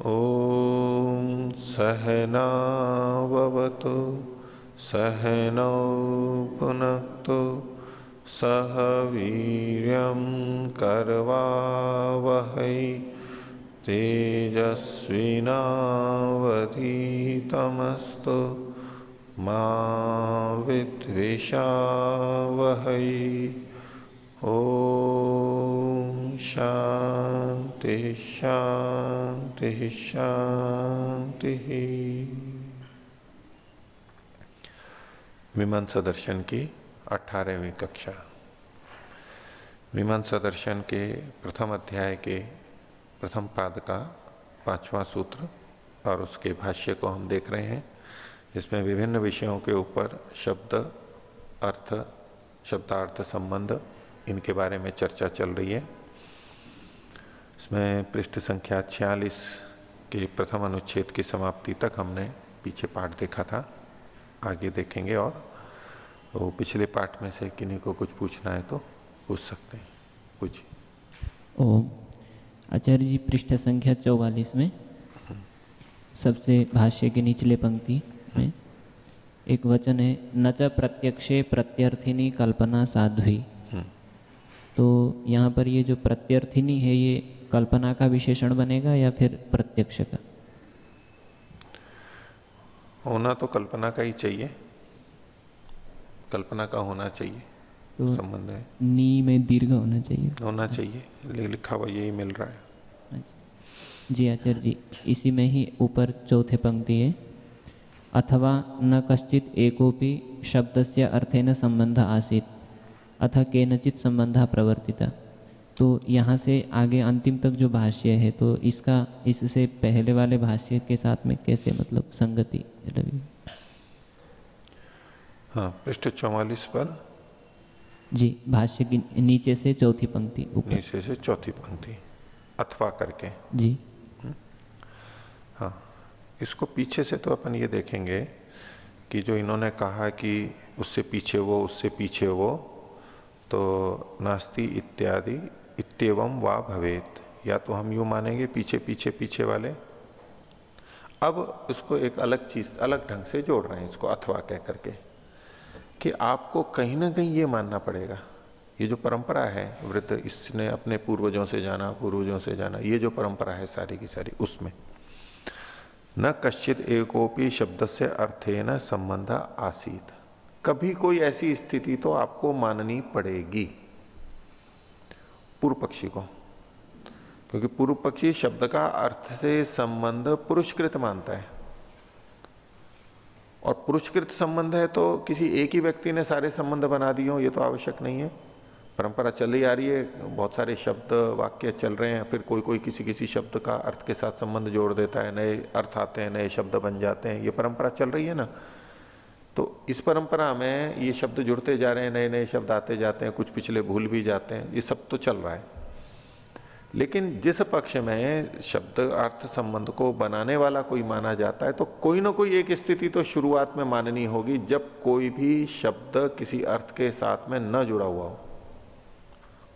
ॐ सहनाववतु सहनौ पुनक्तु सह वीर्यं करवावहै तेजस्विनावधीतमस्तु मा विद्विषावहै। ओम शांति शांति शांति। मीमांसा दर्शन की 18वीं कक्षा। मीमांसा दर्शन के प्रथम अध्याय के प्रथम पाद का 5वां सूत्र और उसके भाष्य को हम देख रहे हैं, जिसमें विभिन्न विषयों के ऊपर शब्द अर्थ शब्दार्थ संबंध इनके बारे में चर्चा चल रही है। इसमें पृष्ठ संख्या 46 के प्रथम अनुच्छेद की समाप्ति तक हमने पीछे पाठ देखा था, आगे देखेंगे। और तो पिछले पाठ में से किन्हीं को कुछ पूछना है तो पूछ सकते हैं। पूछिए। ओम आचार्य जी, पृष्ठ संख्या 44 में सबसे भाष्य के निचले पंक्ति में एक वचन है, न च प्रत्यक्षे प्रत्यर्थिनी कल्पना साध्वी। तो यहाँ पर ये जो प्रत्यर्थिनी है ये कल्पना का विशेषण बनेगा या फिर प्रत्यक्ष का? होना तो कल्पना का ही चाहिए, कल्पना का होना चाहिए। तो संबंध है नी में दीर्घ होना चाहिए, लिखा हुआ यही मिल रहा है। जी आचार्य जी, इसी में ही ऊपर चौथे पंक्ति है, अथवा न कश्चित एकोपि शब्दस्य अर्थेन संबंध आसीत अथ केनचित संबंधा प्रवर्तिता। तो यहाँ से आगे अंतिम तक जो भाष्य है तो इसका इससे पहले वाले भाष्य के साथ में कैसे मतलब संगति लगी? हाँ, पृष्ठ 44 पर जी, भाष्य की नीचे से चौथी पंक्ति ऊपर, नीचे से चौथी पंक्ति अथवा करके जी। हाँ, इसको पीछे से तो अपन ये देखेंगे कि जो इन्होंने कहा कि उससे पीछे वो उससे पीछे वो, तो नास्ति इत्यादि इत्येवं वा भवेत, या तो हम यूं मानेंगे पीछे पीछे पीछे वाले। अब इसको एक अलग चीज अलग ढंग से जोड़ रहे हैं, इसको अथवा कह करके, कि आपको कहीं ना कहीं ये मानना पड़ेगा, ये जो परंपरा है वृद्ध इसने अपने पूर्वजों से जाना, ये जो परंपरा है सारी की सारी, उसमें न कश्चित एकोपि शब्द से अर्थेन संबंध आसीत, कभी कोई ऐसी स्थिति तो आपको माननी पड़ेगी पूर्व पक्षी को, क्योंकि पूर्व पक्षी शब्द का अर्थ से संबंध पुरुषकृत मानता है। और पुरुषकृत संबंध है तो किसी एक ही व्यक्ति ने सारे संबंध बना दिए हो ये तो आवश्यक नहीं है। परंपरा चली आ रही है, बहुत सारे शब्द वाक्य चल रहे हैं, फिर कोई कोई किसी किसी शब्द का अर्थ के साथ संबंध जोड़ देता है, नए अर्थ आते हैं, नए शब्द बन जाते हैं, ये परंपरा चल रही है ना। तो इस परंपरा में ये शब्द जुड़ते जा रहे हैं, नए नए शब्द आते जाते हैं, कुछ पिछले भूल भी जाते हैं, ये सब तो चल रहा है। लेकिन जिस पक्ष में शब्द अर्थ संबंध को बनाने वाला कोई माना जाता है, तो कोई ना कोई एक स्थिति तो शुरुआत में माननी होगी, जब कोई भी शब्द किसी अर्थ के साथ में न जुड़ा हुआ हो।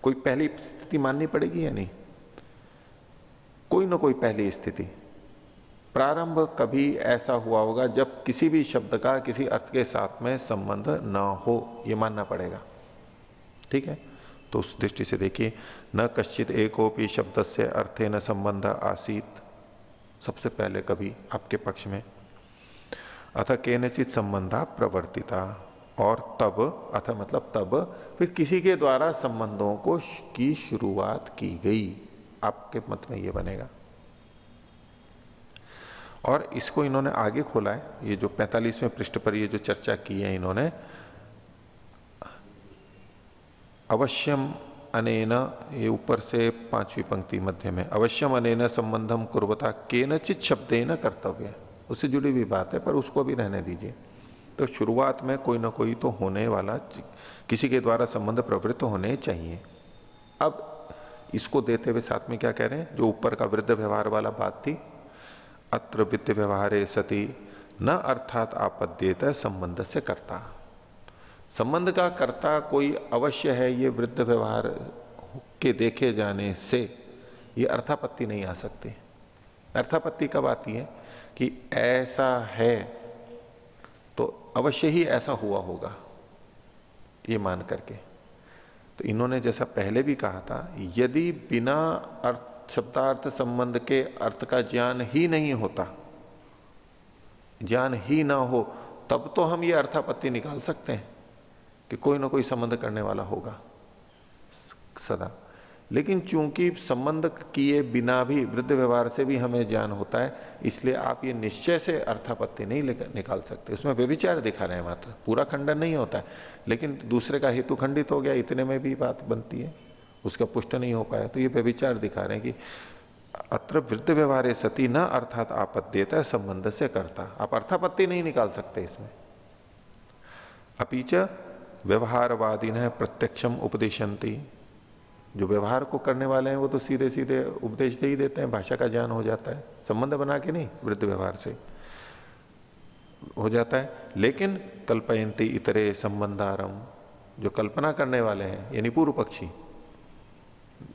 कोई पहली स्थिति माननी पड़ेगी या नहीं? कोई ना कोई पहली स्थिति, प्रारंभ कभी ऐसा हुआ होगा जब किसी भी शब्द का किसी अर्थ के साथ में संबंध न हो, यह मानना पड़ेगा। ठीक है, तो उस दृष्टि से देखिए, न कश्चित एकोपि शब्द से अर्थे न संबंध आसीत, सबसे पहले कभी आपके पक्ष में, अथ केनचित संबंधा प्रवर्तिता, और तब, अथ मतलब तब, फिर किसी के द्वारा संबंधों को की शुरुआत की गई, आपके मत में यह बनेगा। और इसको इन्होंने आगे खोला है, ये जो 45वें पृष्ठ पर ये जो चर्चा की है इन्होंने, अवश्यम अनेन, ये ऊपर से 5वीं पंक्ति मध्य में, अवश्यम अनेन संबंधम कुर्वता केनचित शब्देन कर्तव्य, उससे जुड़ी हुई बात है पर उसको भी रहने दीजिए। तो शुरुआत में कोई ना कोई तो होने वाला, किसी के द्वारा संबंध प्रवृत्त होने चाहिए। अब इसको देते हुए साथ में क्या कह रहे हैं, जो ऊपर का वृद्ध व्यवहार वाला बात थी, अत्र वित्त व्यवहारे सती न अर्थात आपद्येत संबंध से कर्ता, संबंध का कर्ता कोई अवश्य है, ये वृद्ध व्यवहार के देखे जाने से ये अर्थापत्ति नहीं आ सकती। अर्थापत्ति कब आती है कि ऐसा है तो अवश्य ही ऐसा हुआ होगा, ये मान करके। तो इन्होंने जैसा पहले भी कहा था, यदि बिना अर्थ शब्दार्थ संबंध के अर्थ का ज्ञान ही नहीं होता, ज्ञान ही ना हो, तब तो हम ये अर्थापत्ति निकाल सकते हैं कि कोई ना कोई संबंध करने वाला होगा सदा। लेकिन चूंकि संबंध किए बिना भी वृद्ध व्यवहार से भी हमें ज्ञान होता है, इसलिए आप ये निश्चय से अर्थापत्ति नहीं निकाल सकते। उसमें व्यभिचार दिखा रहे हैं मात्र, पूरा खंडन नहीं होता है, लेकिन दूसरे का हेतु खंडित हो गया, इतने में भी बात बनती है, उसका पुष्ट नहीं हो पाया, तो ये व्यभिचार दिखा रहे हैं कि अत्र वृद्ध व्यवहारे सती न अर्थात आपद्येत संबंध से करता। आप अर्थापत्ति नहीं निकाल सकते इसमें। अपीच व्यवहारवादी न प्रत्यक्षम उपदेशंती, जो व्यवहार को करने वाले हैं वो तो सीधे सीधे उपदेश दे ही देते हैं, भाषा का ज्ञान हो जाता है, संबंध बना के नहीं, वृद्ध व्यवहार से हो जाता है। लेकिन कल्पयंती इतरे संबंधारम, जो कल्पना करने वाले हैं यानी पूर्व पक्षी,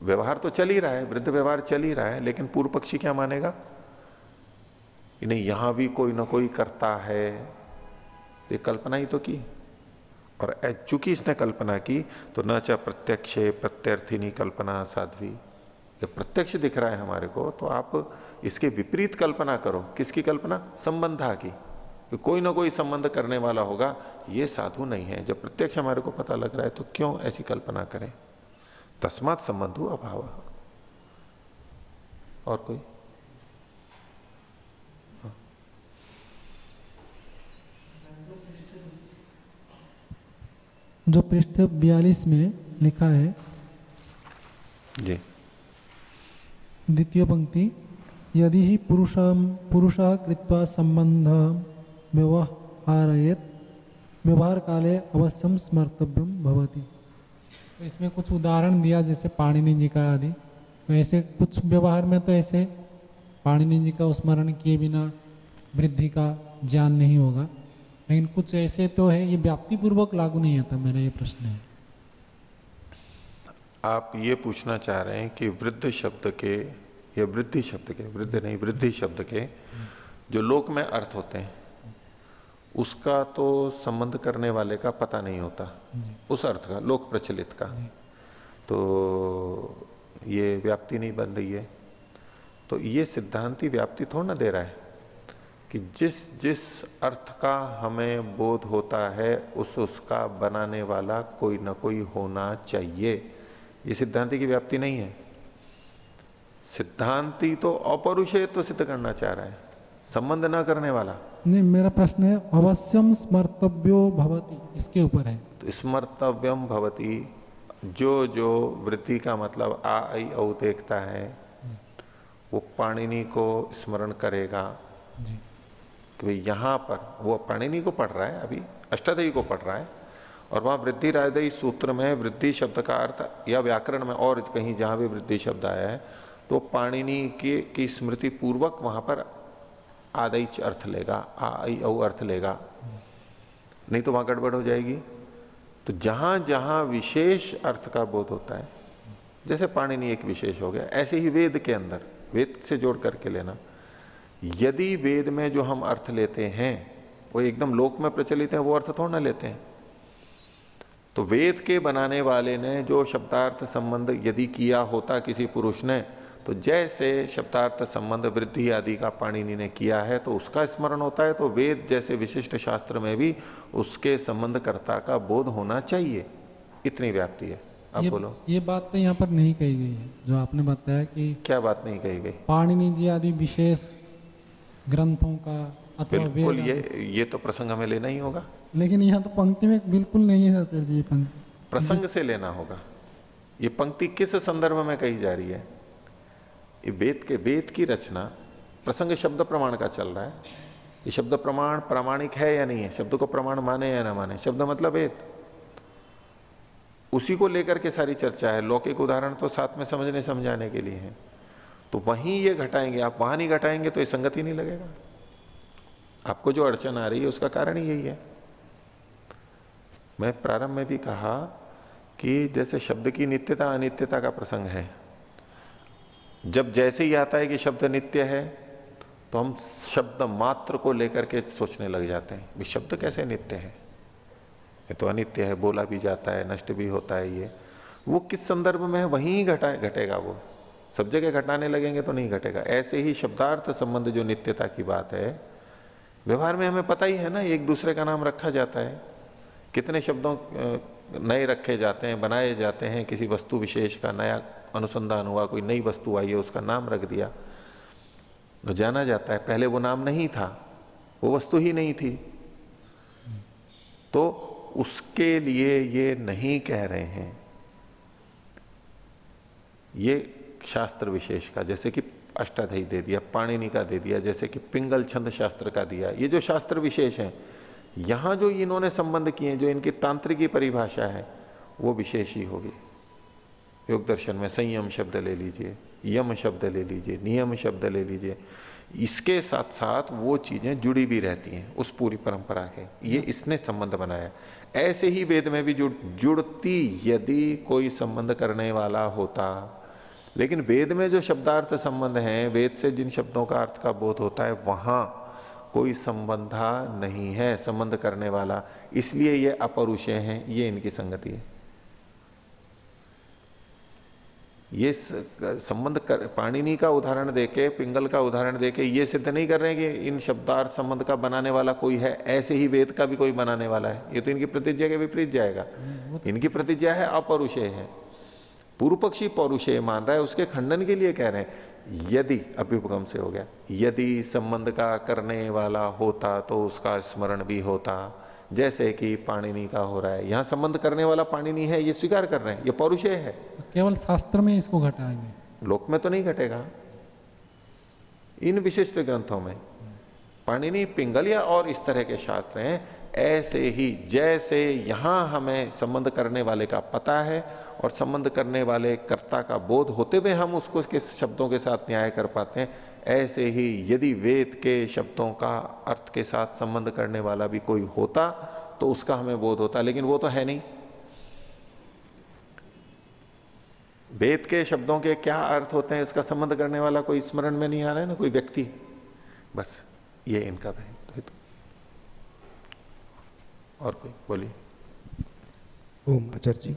व्यवहार तो चल ही रहा है, वृद्ध व्यवहार चल ही रहा है, लेकिन पूर्व पक्षी क्या मानेगा कि नहीं यहां भी कोई ना कोई करता है, ये कल्पना ही तो की। और चूंकि इसने कल्पना की तो न च प्रत्यक्ष प्रत्यर्थिनी कल्पना साध्वी, जब प्रत्यक्ष दिख रहा है हमारे को तो आप इसके विपरीत कल्पना करो। किसकी कल्पना? संबंधा की, कि कोई ना कोई संबंध करने वाला होगा, ये साधु नहीं है। जब प्रत्यक्ष हमारे को पता लग रहा है तो क्यों ऐसी कल्पना करें? तस्मात् संबंधो अभाव। और कोई? जो पृष्ठ 42 में लिखा है जी, द्वितीय पंक्ति, यदि ही पुरुषः कृत्वा संबंध व्यवहारयेत व्यवहार काले अवश्यम स्मर्तव्यम भवति। तो इसमें कुछ उदाहरण दिया, जैसे पाणिनि जी का आदि। तो ऐसे कुछ व्यवहार में तो ऐसे पाणिनि जी का स्मरण किए बिना वृद्धि का ज्ञान नहीं होगा, लेकिन कुछ ऐसे तो है ये व्याप्ति पूर्वक लागू नहीं आता। मेरा ये प्रश्न है। आप ये पूछना चाह रहे हैं कि वृद्ध शब्द के या वृद्धि शब्द के, वृद्ध नहीं वृद्धि शब्द के जो लोक में अर्थ होते हैं उसका तो संबंध करने वाले का पता नहीं होता, उस अर्थ का, लोक प्रचलित का, तो ये व्याप्ति नहीं बन रही है। तो ये सिद्धांती व्याप्ति थोड़ा ना दे रहा है कि जिस जिस अर्थ का हमें बोध होता है उसका बनाने वाला कोई ना कोई होना चाहिए। ये सिद्धांति की व्याप्ति नहीं है। सिद्धांति तो अपौरुषेयत्व तो सिद्ध करना चाह रहा है, संबंध ना करने वाला। नहीं, मेरा प्रश्न है अवश्यम स्मर्तव्यो भवति, इसके ऊपर है। तो स्मर्तव्यम भवति, जो जो वृत्ति का मतलब आ आई औ देखता है वो पाणिनि को स्मरण करेगा जी। कि भाई यहां पर वो पाणिनि को पढ़ रहा है, अभी अष्टाध्यायी को पढ़ रहा है, और वहां वृद्धि राजदयी सूत्र में वृद्धि शब्द का अर्थ या व्याकरण में और कहीं जहां भी वृद्धि शब्द आया है तो पाणिनि की स्मृति पूर्वक वहां पर आदि अर्थ लेगा, आ आई औ अर्थ लेगा, नहीं तो वहां गड़बड़ हो जाएगी। तो जहां जहां विशेष अर्थ का बोध होता है, जैसे पाणिनि एक विशेष हो गया, ऐसे ही वेद के अंदर, वेद से जोड़ करके लेना। यदि वेद में जो हम अर्थ लेते हैं वो एकदम लोक में प्रचलित है, वो अर्थ थोड़ा ना लेते हैं। तो वेद के बनाने वाले ने जो शब्दार्थ संबंध यदि किया होता किसी पुरुष ने, तो जैसे शब्दार्थ संबंध वृद्धि आदि का पाणिनि ने किया है तो उसका स्मरण होता है, तो वेद जैसे विशिष्ट शास्त्र में भी उसके संबंधकर्ता का बोध होना चाहिए। इतनी व्याप्ति है। आप बोलो। ये बात तो यहाँ पर नहीं कही गई है जो आपने बताया कि क्या बात नहीं कही गई? पाणिनि जी आदि विशेष ग्रंथों का अथवा बिल्कुल, ये तो प्रसंग हमें लेना ही होगा। लेकिन यहाँ तो पंक्ति में बिल्कुल नहीं है सर जी, ये पंक्ति प्रसंग से लेना होगा। ये पंक्ति किस संदर्भ में कही जा रही है? ये वेद की रचना प्रसंग शब्द प्रमाण का चल रहा है। ये शब्द प्रमाण प्रामाणिक है या नहीं है, शब्द को प्रमाण माने या ना माने, शब्द मतलब वेद, उसी को लेकर के सारी चर्चा है। लौकिक उदाहरण तो साथ में समझने समझाने के लिए है, तो वहीं ये घटाएंगे, आप वहां नहीं घटाएंगे तो ये संगति नहीं लगेगा। आपको जो अड़चन आ रही है उसका कारण ही यही है। मैं प्रारंभ में भी कहा कि जैसे शब्द की नित्यता अनित्यता का प्रसंग है, जब जैसे ही आता है कि शब्द नित्य है तो हम शब्द मात्र को लेकर के सोचने लग जाते हैं भी शब्द कैसे नित्य है, ये तो अनित्य है, बोला भी जाता है, नष्ट भी होता है। ये वो किस संदर्भ में है वहीं घटेगा, वो सब जगह घटाने लगेंगे तो नहीं घटेगा। ऐसे ही शब्दार्थ संबंध जो नित्यता की बात है, व्यवहार में हमें पता ही है ना, एक दूसरे का नाम रखा जाता है, कितने शब्दों नए रखे जाते हैं, बनाए जाते हैं, किसी वस्तु विशेष का नया अनुसंधान हुआ, कोई नई वस्तु आई है, उसका नाम रख दिया तो जाना जाता है। पहले वो नाम नहीं था, वो वस्तु ही नहीं थी, तो उसके लिए ये नहीं कह रहे हैं। ये शास्त्र विशेष का, जैसे कि अष्टाध्यायी दे दिया, पाणिनि का दे दिया, जैसे कि पिंगल छंद शास्त्र का दिया, ये जो शास्त्र विशेष हैं, यहां जो इन्होंने संबंध किए, जो इनकी तांत्रिकी परिभाषा है, वो विशेष ही होगी। योग दर्शन में संयम शब्द ले लीजिए, यम शब्द ले लीजिए, नियम शब्द ले लीजिए, इसके साथ साथ वो चीजें जुड़ी भी रहती हैं उस पूरी परंपरा के, ये इसने संबंध बनाया। ऐसे ही वेद में भी जुड़ती यदि कोई संबंध करने वाला होता, लेकिन वेद में जो शब्दार्थ संबंध है, वेद से जिन शब्दों का अर्थ का बोध होता है, वहां कोई संबंधा नहीं है संबंध करने वाला, इसलिए ये अपरुषय हैं, ये इनकी संगति है। ये संबंध पाणिनि का उदाहरण देके, पिंगल का उदाहरण देके ये सिद्ध नहीं कर रहे हैं कि इन शब्दार्थ संबंध का बनाने वाला कोई है, ऐसे ही वेद का भी कोई बनाने वाला है। ये तो इनकी प्रतिज्ञा के विपरीत जाएगा। इनकी प्रतिज्ञा है अपरुषय है, पूर्व पक्षी पौरुषेय मान रहा है, उसके खंडन के लिए कह रहे हैं यदि, अभ्युपगम से हो गया, यदि संबंध का करने वाला होता तो उसका स्मरण भी होता, जैसे कि पाणिनि का हो रहा है। यहां संबंध करने वाला पाणिनि है, ये स्वीकार कर रहे हैं, ये पौरुषेय है। केवल शास्त्र में इसको घटाएंगे, लोक में तो नहीं घटेगा। इन विशिष्ट ग्रंथों में पाणिनि, पिंगल या और इस तरह के शास्त्र हैं, ऐसे ही जैसे यहां हमें संबंध करने वाले का पता है और संबंध करने वाले कर्ता का बोध होते हुए हम उसको उसके शब्दों के साथ न्याय कर पाते हैं, ऐसे ही यदि वेद के शब्दों का अर्थ के साथ संबंध करने वाला भी कोई होता तो उसका हमें बोध होता, लेकिन वो तो है नहीं। वेद के शब्दों के क्या अर्थ होते हैं इसका संबंध करने वाला कोई स्मरण में नहीं आ रहा है ना, कोई व्यक्ति। बस ये इनका है। और कोई बोलिए। ओम आचार्य जी,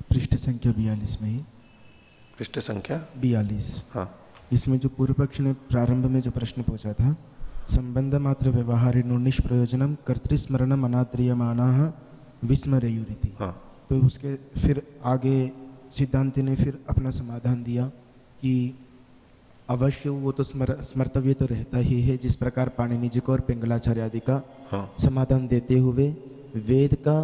पृष्ठ संख्या 42 में ही, पृष्ठ संख्या 42, हाँ, इसमें जो पूर्व पक्ष ने प्रारंभ में जो प्रश्न पूछा था, संबंध मात्र व्यवहारिणो निष्प्रयोजनम कर्तृस्मरणम अनाद्रियमाना विस्मरेयुरिति, हाँ, तो उसके फिर आगे सिद्धांति ने फिर अपना समाधान दिया कि अवश्य वो तो स्मर्तव्य तो रहता ही है, जिस प्रकार पाणिनि जी को और पिंगलाचार्य आदि का हाँ, समाधान देते हुए वेद का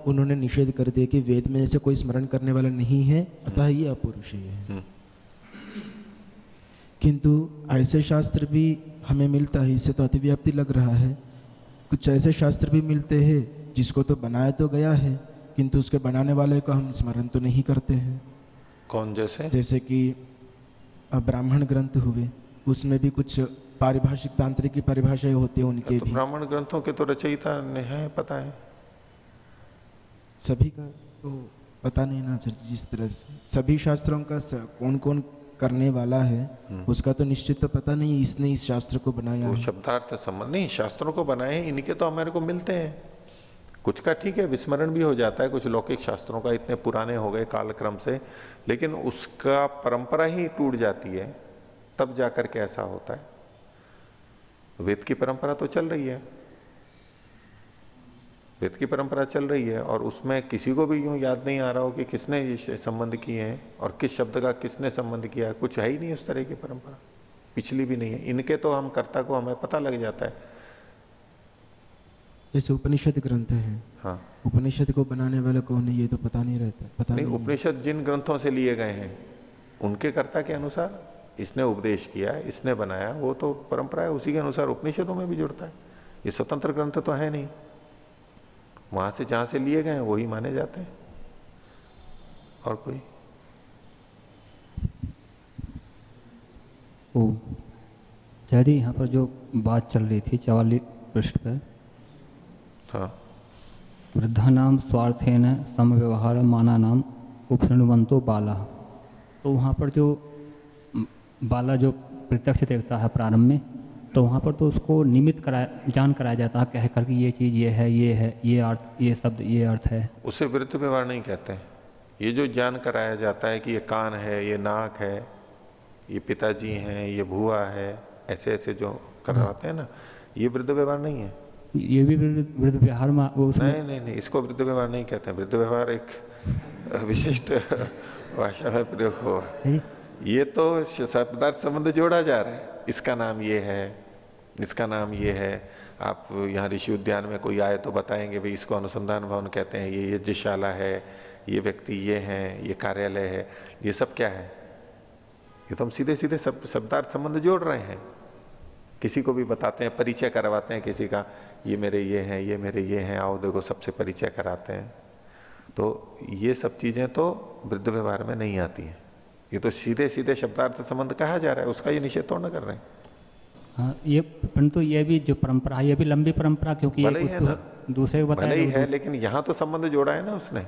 उन्होंने निषेध कर दिया कि वेद में ऐसे कोई स्मरण करने वाला नहीं है, अतः ये अपरुषीय है। किंतु ऐसे शास्त्र भी हमें मिलता है, इससे तो अतिव्याप्ति लग रहा है। कुछ ऐसे शास्त्र भी मिलते हैं जिसको तो बनाया तो गया है, किंतु उसके बनाने वाले को हम स्मरण तो नहीं करते हैं। कौन जैसे? जैसे कि ब्राह्मण ग्रंथ हुए, उसमें भी कुछ पारिभाषिक तांत्रिक की परिभाषाएं होती है उनके तो भी। ब्राह्मण ग्रंथों के तो रचयिता है, पता है सभी का तो पता नहीं ना सर, जिस तरह से सभी शास्त्रों का कौन कौन करने वाला है उसका तो निश्चित तो पता नहीं, इसने इस शास्त्र को बनाया वो है। शब्दार्थ संबंध नहीं, शास्त्रों को बनाए इनके तो हमारे को मिलते हैं। कुछ का ठीक है विस्मरण भी हो जाता है, कुछ लौकिक शास्त्रों का इतने पुराने हो गए कालक्रम से, लेकिन उसका परंपरा ही टूट जाती है, तब जाकर के ऐसा होता है। वेद की परंपरा तो चल रही है, वेद की परंपरा चल रही है, और उसमें किसी को भी यूं याद नहीं आ रहा हो कि किसने ये संबंध किए हैं और किस शब्द का किसने संबंध किया है, कुछ है ही नहीं उस तरह की परंपरा, पिछली भी नहीं है। इनके तो हम कर्ता को हमें पता लग जाता है। जैसे उपनिषद ग्रंथ है, हाँ, उपनिषद को बनाने वाला कौन है ये तो पता नहीं रहता, पता नहीं। उपनिषद जिन ग्रंथों से लिए गए हैं उनके कर्ता के अनुसार इसने उपदेश किया है, इसने बनाया, वो तो परंपरा है, उसी के अनुसार उपनिषदों में भी जुड़ता है। ये स्वतंत्र ग्रंथ तो है नहीं, वहां से जहां से लिए गए हैं वही माने जाते हैं। और कोई? ओ यदि यहाँ पर जो बात चल रही थी 44 पृष्ठ पर, हाँ, वृद्धानाम स्वार्थेन समव्यवहार मानानाम उपशृण्वन्तो बाला, तो वहाँ पर जो बाला जो प्रत्यक्ष देखता है प्रारंभ में, तो वहाँ पर तो उसको निमित्त जान कराया जाता है, कह कर कि ये चीज़ ये है, ये अर्थ, ये शब्द ये अर्थ है। उसे विरुद्ध व्यवहार नहीं कहते हैं। ये जो ज्ञान कराया जाता है कि ये कान है, ये नाक है, ये पिताजी हैं, ये भुआ है, ऐसे ऐसे जो करवाते हैं ना, ये विरुद्ध व्यवहार नहीं है। ये भी वृद्ध व्यवहार में नहीं, इसको वृद्ध व्यवहार नहीं कहते हैं। वृद्ध व्यवहार एक विशिष्ट भाषा में प्रयोग हुआ। ये तो शब्दार्थ संबंध जोड़ा जा रहा है, इसका नाम ये है, इसका नाम ये है। आप यहाँ ऋषि उद्यान में कोई आए तो बताएंगे भाई इसको अनुसंधान भवन कहते हैं, ये यज्ञशाला है, ये व्यक्ति ये हैं, ये कार्यालय है। ये सब क्या है? ये तो हम सीधे सीधे शब्दार्थ संबंध जोड़ रहे हैं। किसी को भी बताते हैं, परिचय करवाते हैं किसी का, ये मेरे ये हैं, ये मेरे ये हैं, आओ देखो सबसे परिचय कराते हैं। तो ये सब चीजें तो वृद्ध व्यवहार में नहीं आती हैं। ये तो सीधे सीधे शब्दार्थ संबंध कहा जा रहा है, उसका ये निषेध तो न कर रहे हैं। हाँ, ये परंतु ये भी जो परंपरा है, ये भी लंबी परंपरा, क्योंकि भले ही है ना, दूसरे को बताया भले ही है, लेकिन यहां तो संबंध जोड़ा है ना उसने,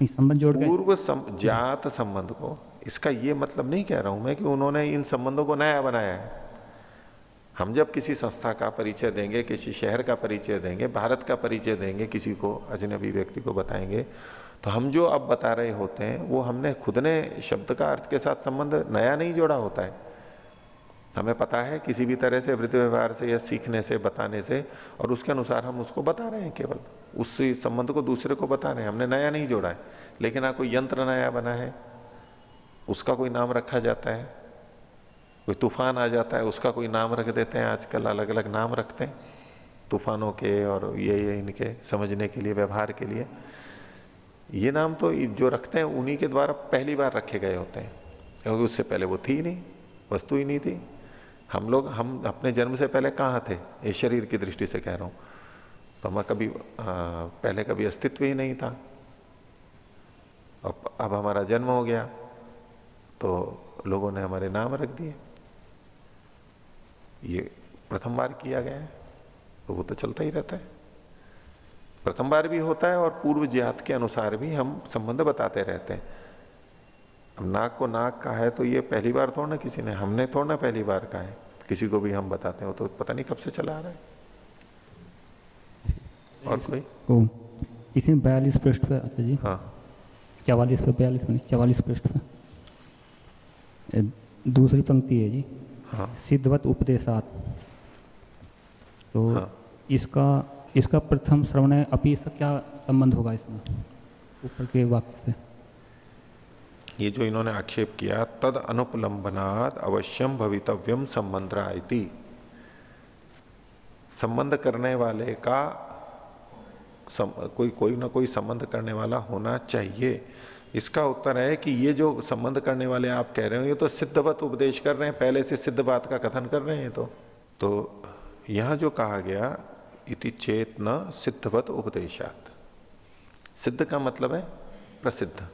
संबंध जोड़ के पूर्व जात संबंध को। इसका ये मतलब नहीं कह रहा हूं मैं कि उन्होंने इन संबंधों को नया बनाया है। हम जब किसी संस्था का परिचय देंगे, किसी शहर का परिचय देंगे, भारत का परिचय देंगे, किसी को अजनबी व्यक्ति को बताएंगे, तो हम जो अब बता रहे होते हैं वो हमने खुद ने शब्द का अर्थ के साथ संबंध नया नहीं जोड़ा होता है। हमें पता है किसी भी तरह से वृत्ति व्यवहार से या सीखने से, बताने से, और उसके अनुसार हम उसको बता रहे हैं, केवल उस संबंध को दूसरे को बता रहे हैं, हमने नया नहीं जोड़ा है। लेकिन हाँ, कोई यंत्र नया बना है, उसका कोई नाम रखा जाता है, कोई तूफान आ जाता है, उसका कोई नाम रख देते हैं। आजकल अलग अलग नाम रखते हैं तूफानों के, और ये इनके समझने के लिए, व्यवहार के लिए। ये नाम तो जो रखते हैं उन्हीं के द्वारा पहली बार रखे गए होते हैं, क्योंकि उससे पहले वो थी नहीं, वस्तु ही नहीं थी। हम अपने जन्म से पहले कहां थे, इस शरीर की दृष्टि से कह रहा हूं, तो हमें कभी पहले कभी अस्तित्व ही नहीं था। अब हमारा जन्म हो गया तो लोगों ने हमारे नाम रख दिए। ये प्रथम बार किया गया है, तो वो तो चलता ही रहता है। प्रथम बार भी होता है और पूर्व ज्ञात के अनुसार भी हम संबंध बताते रहते हैं। अब नाक को नाक का है तो ये पहली बार थोड़ा ना किसी ने, हमने थोड़ा ना पहली बार कहा है, किसी को भी हम बताते हैं, तो पता नहीं कब से चला आ रहा है। और कोई इसमें 42 पृष्ठ पे, अच्छा जी, हाँ 44 पे, 44 पृष्ठ पे दूसरी पंक्ति है जी, हाँ सिद्धवत उपदेशात। तो हाँ। इसका प्रथम श्रवण है, अपि इसका क्या संबंध होगा इसमें ऊपर के वाक्य से? ये जो इन्होंने आक्षेप किया, तद अनुपलंबनात् अवश्यम भवितव्यम संबंधरा इति, संबंध करने वाले का कोई ना कोई संबंध करने वाला होना चाहिए। इसका उत्तर है कि ये जो संबंध करने वाले आप कह रहे हो, ये तो सिद्धवत उपदेश कर रहे हैं, पहले से सिद्ध बात का कथन कर रहे हैं। तो यहां जो कहा गया, इति चेत न सिद्धवत उपदेशात, सिद्ध का मतलब है प्रसिद्ध।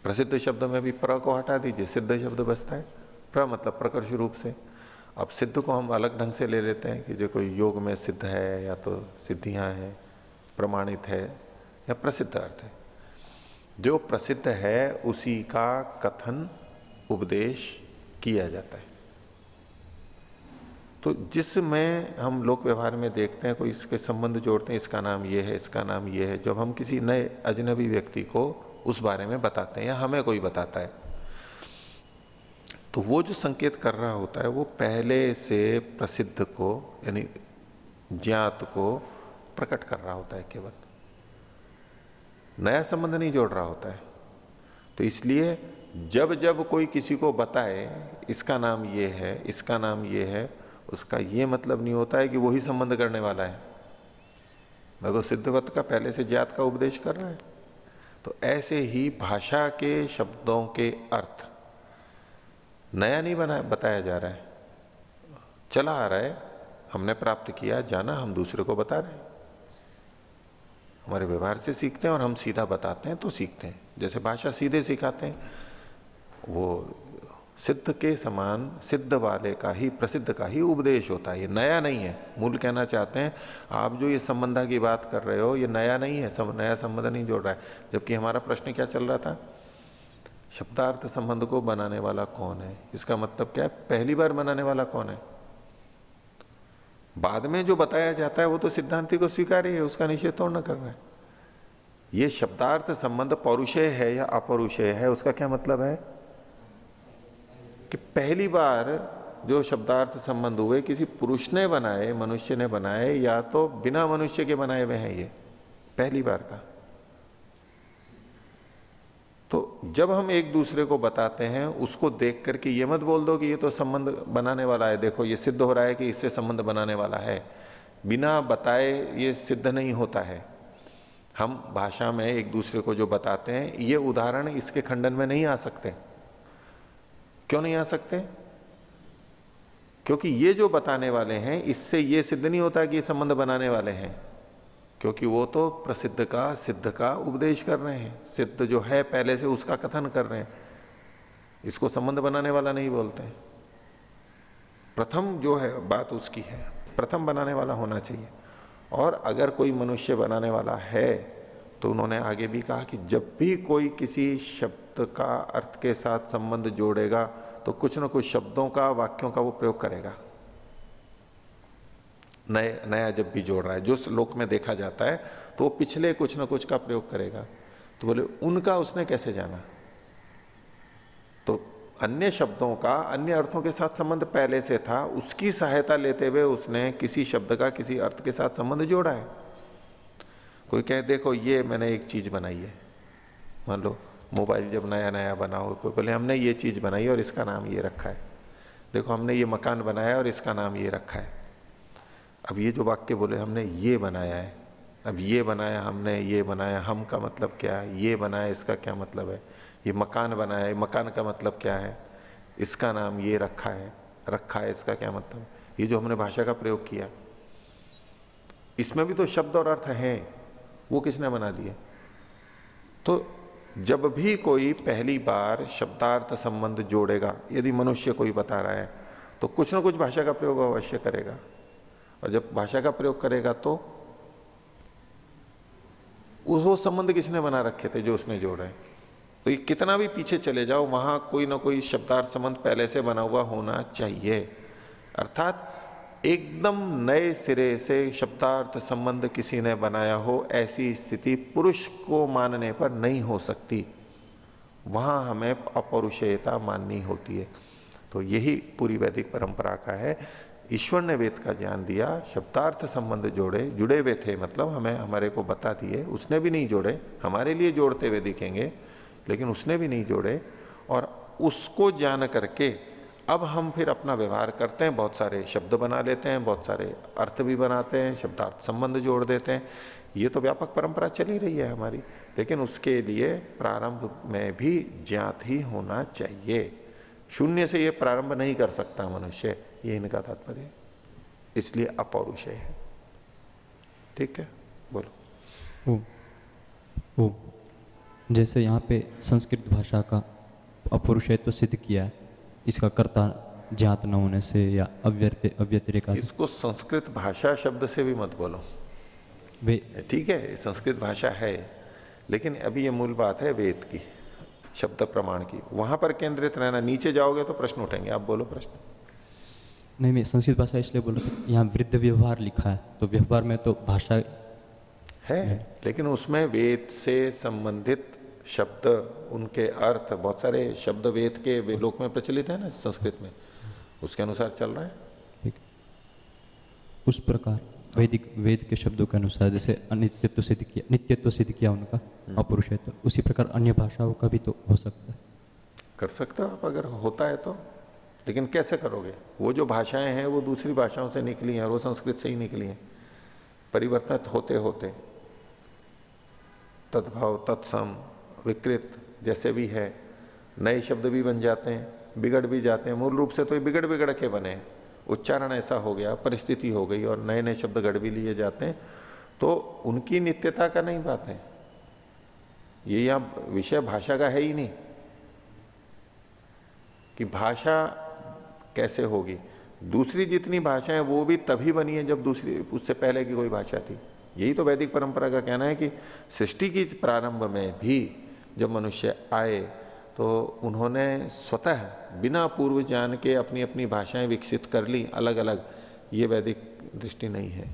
प्रसिद्ध शब्द में भी प्र को हटा दीजिए, सिद्ध शब्द बचता है। प्र मतलब प्रकर्ष रूप से। अब सिद्ध को हम अलग ढंग से ले लेते हैं कि जो कोई योग में सिद्ध है, या तो सिद्धियां हैं, प्रमाणित है, या प्रसिद्ध अर्थ है। जो प्रसिद्ध है उसी का कथन, उपदेश किया जाता है। तो जिसमें हम लोक व्यवहार में देखते हैं, कोई इसके संबंध जोड़ते हैं, इसका नाम ये है, इसका नाम ये है, जब हम किसी नए अजनबी व्यक्ति को उस बारे में बताते हैं या हमें कोई बताता है, तो वो जो संकेत कर रहा होता है वो पहले से प्रसिद्ध को, यानी ज्ञात को प्रकट कर रहा होता है, केवल नया संबंध नहीं जोड़ रहा होता है। तो इसलिए जब जब कोई किसी को बताए इसका नाम ये है, इसका नाम ये है, उसका ये मतलब नहीं होता है कि वही संबंध करने वाला है। मैं तो सिद्धवत का पहले से ज्ञात का उपदेश कर रहा है। तो ऐसे ही भाषा के शब्दों के अर्थ नया नहीं बताया जा रहा है, चला आ रहा है, हमने प्राप्त किया, जाना, हम दूसरे को बता रहे हैं। हमारे व्यवहार से सीखते हैं और हम सीधा बताते हैं तो सीखते हैं। जैसे भाषा सीधे सिखाते हैं, वो सिद्ध के समान सिद्ध वाले का ही, प्रसिद्ध का ही उपदेश होता है। ये नया नहीं है। मूल कहना चाहते हैं, आप जो ये संबंध की बात कर रहे हो ये नया नहीं है, नया संबंध नहीं जोड़ रहा है। जबकि हमारा प्रश्न क्या चल रहा था शब्दार्थ संबंध को बनाने वाला कौन है, इसका मतलब क्या है, पहली बार बनाने वाला कौन है। बाद में जो बताया जाता है वो तो सिद्धांति को स्वीकार्य है, उसका निषेध थोड़ा ना कर रहा है। ये शब्दार्थ संबंध पौरुषेय है या अपौरुषेय है, उसका क्या मतलब है कि पहली बार जो शब्दार्थ संबंध हुए किसी पुरुष ने बनाए, मनुष्य ने बनाए, या तो बिना मनुष्य के बनाए हुए हैं, ये पहली बार का। तो जब हम एक दूसरे को बताते हैं, उसको देख करके ये मत बोल दो कि ये तो संबंध बनाने वाला है, देखो ये सिद्ध हो रहा है कि इससे संबंध बनाने वाला है। बिना बताए ये सिद्ध नहीं होता है। हम भाषा में एक दूसरे को जो बताते हैं, ये उदाहरण इसके खंडन में नहीं आ सकते। क्यों नहीं आ सकते? क्योंकि ये जो बताने वाले हैं, इससे ये सिद्ध नहीं होता कि ये संबंध बनाने वाले हैं, क्योंकि वो तो प्रसिद्ध का, सिद्ध का उपदेश कर रहे हैं। सिद्ध जो है पहले से, उसका कथन कर रहे हैं। इसको संबंध बनाने वाला नहीं बोलते हैं। प्रथम जो है बात उसकी है, प्रथम बनाने वाला होना चाहिए। और अगर कोई मनुष्य बनाने वाला है तो उन्होंने आगे भी कहा कि जब भी कोई किसी शब्द का अर्थ के साथ संबंध जोड़ेगा तो कुछ ना कुछ शब्दों का, वाक्यों का वो प्रयोग करेगा। नया जब भी जोड़ रहा है, जो श्लोक में देखा जाता है, तो वो पिछले कुछ ना कुछ का प्रयोग करेगा। तो बोले उनका उसने कैसे जाना? तो अन्य शब्दों का अन्य अर्थों के साथ संबंध पहले से था, उसकी सहायता लेते हुए उसने किसी शब्द का किसी अर्थ के साथ संबंध जोड़ा है। कोई कहे देखो ये मैंने एक चीज बनाई है, मान लो मोबाइल जब नया नया बना हो, कोई बोले हमने ये चीज बनाई और इसका नाम ये रखा है। देखो हमने ये मकान बनाया और इसका नाम ये रखा है। अब ये जो वाक्य बोले हमने ये बनाया है, अब ये बनाया, हमने ये बनाया, हम का मतलब क्या है, ये बनाया इसका क्या मतलब है, ये मकान बनाया है, मकान का मतलब क्या है, इसका नाम ये रखा है इसका क्या मतलब। ये जो हमने भाषा का प्रयोग किया, इसमें भी तो शब्द और अर्थ हैं, वो किसने बना दिए? तो जब भी कोई पहली बार शब्दार्थ संबंध जोड़ेगा, यदि मनुष्य कोई बता रहा है, तो कुछ ना कुछ भाषा का प्रयोग अवश्य करेगा। और जब भाषा का प्रयोग करेगा तो वो संबंध किसने बना रखे थे जो उसने जोड़े? तो ये कितना भी पीछे चले जाओ, वहां कोई ना कोई शब्दार्थ संबंध पहले से बना हुआ होना चाहिए। अर्थात एकदम नए सिरे से शब्दार्थ संबंध किसी ने बनाया हो, ऐसी स्थिति पुरुष को मानने पर नहीं हो सकती। वहां हमें अपौरुषेयता माननी होती है। तो यही पूरी वैदिक परंपरा का है। ईश्वर ने वेद का ज्ञान दिया, शब्दार्थ संबंध जुड़े हुए थे, मतलब हमें हमारे को बता दिए। उसने भी नहीं जोड़े, हमारे लिए जोड़ते हुए दिखेंगे, लेकिन उसने भी नहीं जोड़े। और उसको जान करके अब हम फिर अपना व्यवहार करते हैं, बहुत सारे शब्द बना लेते हैं, बहुत सारे अर्थ भी बनाते हैं, शब्दार्थ संबंध जोड़ देते हैं। ये तो व्यापक परंपरा चली रही है हमारी, लेकिन उसके लिए प्रारंभ में भी ज्ञात ही होना चाहिए। शून्य से ये प्रारंभ नहीं कर सकता मनुष्य, ये इनका तात्पर्य है। इसलिए अपौरुषेय है। ठीक है, बोलो। वो जैसे यहाँ पे संस्कृत भाषा का अपौरुषेयत्व सिद्ध किया है, इसका कर्ता ज्ञात न होने से या अव्यतिरेक। इसको संस्कृत भाषा शब्द से भी मत बोलो, ठीक है, संस्कृत भाषा है, लेकिन अभी ये मूल बात है वेद की, शब्द प्रमाण की। वहां पर केंद्रित रहना। नीचे जाओगे तो प्रश्न उठेंगे। आप बोलो प्रश्न। नहीं, मैं संस्कृत भाषा इसलिए बोल रहा था, यहाँ वृद्ध व्यवहार लिखा है, तो व्यवहार में तो भाषा है, लेकिन उसमें वेद से संबंधित शब्द, उनके अर्थ, बहुत सारे शब्द वेद के लोक में प्रचलित है ना संस्कृत में, उसके अनुसार चल रहा है। ठीक, उस प्रकार वेद के शब्दों के अनुसार जैसे नित्यत्व सिद्ध किया उनका अपौरुषेयत्व, उसी प्रकार अन्य भाषाओं का भी तो हो सकता है। कर सकते हो आप अगर होता है तो, लेकिन कैसे करोगे? वो जो भाषाएं हैं वो दूसरी भाषाओं से निकली हैं और वो संस्कृत से ही निकली हैं। परिवर्तित होते होते तद्भाव, तत्सम, विकृत जैसे भी है, नए शब्द भी बन जाते हैं, बिगड़ भी जाते हैं। मूल रूप से तो ये बिगड़ के बने हैं, उच्चारण ऐसा हो गया, परिस्थिति हो गई और नए नए शब्द गढ़ भी लिए जाते हैं। तो उनकी नित्यता का नहीं बात है, ये यहां विषय भाषा का है ही नहीं कि भाषा कैसे होगी। दूसरी जितनी भाषाएं वो भी तभी बनी है जब दूसरी, उससे पहले की कोई भाषा थी। यही तो वैदिक परंपरा का कहना है कि सृष्टि की प्रारंभ में भी जब मनुष्य आए तो उन्होंने स्वतः बिना पूर्व ज्ञान के अपनी अपनी भाषाएं विकसित कर ली अलग अलग। ये वैदिक दृष्टि नहीं है,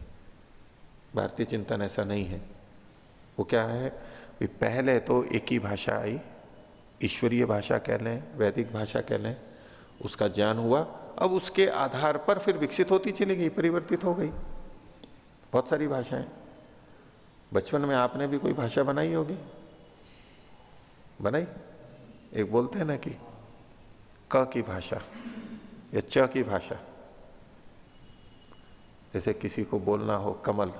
भारतीय चिंतन ऐसा नहीं है। वो क्या है कि पहले तो एक ही भाषा आई, ईश्वरीय भाषा कह लें, वैदिक भाषा कह लें, उसका ज्ञान हुआ। अब उसके आधार पर फिर विकसित होती चली गई, परिवर्तित हो गई बहुत सारी भाषाएं। बचपन में आपने भी कोई भाषा बनाई होगी, बनाई? एक बोलते हैं ना कि क की भाषा या च की भाषा। जैसे किसी को बोलना हो कमल,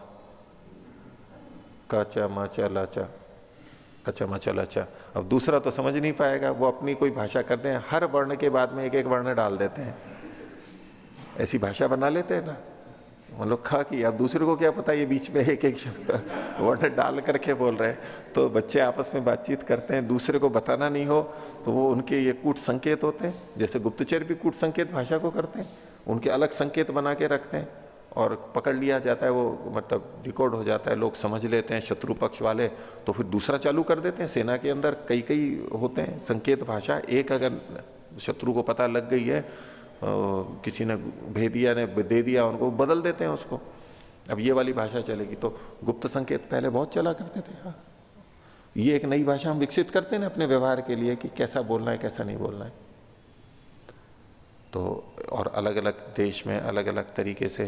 क च म च ल च, क च म च ल च। अब दूसरा तो समझ नहीं पाएगा, वो अपनी कोई भाषा करते हैं, हर वर्ण के बाद में एक एक वर्ण डाल देते हैं, ऐसी भाषा बना लेते हैं ना। हम लोग खा की, अब दूसरे को क्या पता ये बीच में एक एक शब्द वर्ड डाल करके बोल रहे हैं। तो बच्चे आपस में बातचीत करते हैं, दूसरे को बताना नहीं हो तो वो उनके ये कूट संकेत होते हैं। जैसे गुप्तचर भी कूट संकेत भाषा को करते हैं, उनके अलग संकेत बना के रखते हैं और पकड़ लिया जाता है, वो मतलब रिकॉर्ड हो जाता है, लोग समझ लेते हैं शत्रु पक्ष वाले, तो फिर दूसरा चालू कर देते हैं। सेना के अंदर कई कई होते हैं संकेत भाषा, एक अगर शत्रु को पता लग गई है, किसी ने भेदिया ने दे दिया, उनको बदल देते हैं उसको। अब ये वाली भाषा चलेगी। तो गुप्त संकेत पहले बहुत चला करते थे। हाँ, ये एक नई भाषा हम विकसित करते हैं ना अपने व्यवहार के लिए कि कैसा बोलना है कैसा नहीं बोलना है। तो और अलग अलग देश में अलग अलग तरीके से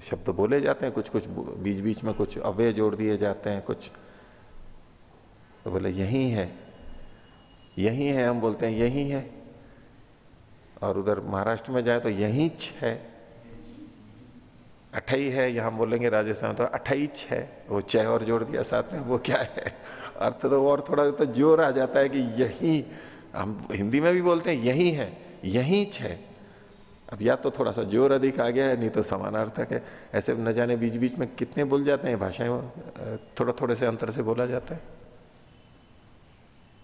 शब्द बोले जाते हैं, कुछ कुछ बीच बीच में कुछ अव्यय जोड़ दिए जाते हैं कुछ। तो बोले यही है, यही है, हम बोलते हैं यही है। और उधर महाराष्ट्र में जाए तो यहीच है, अठई है, यहां बोलेंगे राजस्थान तो अठईच है, वो च और जोड़ दिया साथ में, वो क्या है अर्थ। तो और थोड़ा तो जोर आ जाता है कि यही, हम हिंदी में भी बोलते हैं यही है, यहीच है। अब या तो थोड़ा सा जोर अधिक आ गया है, नहीं तो समानार्थक है। ऐसे न जाने बीच बीच में कितने बोल जाते हैं भाषाएं, थोड़ा थोड़े से अंतर से बोला जाता है।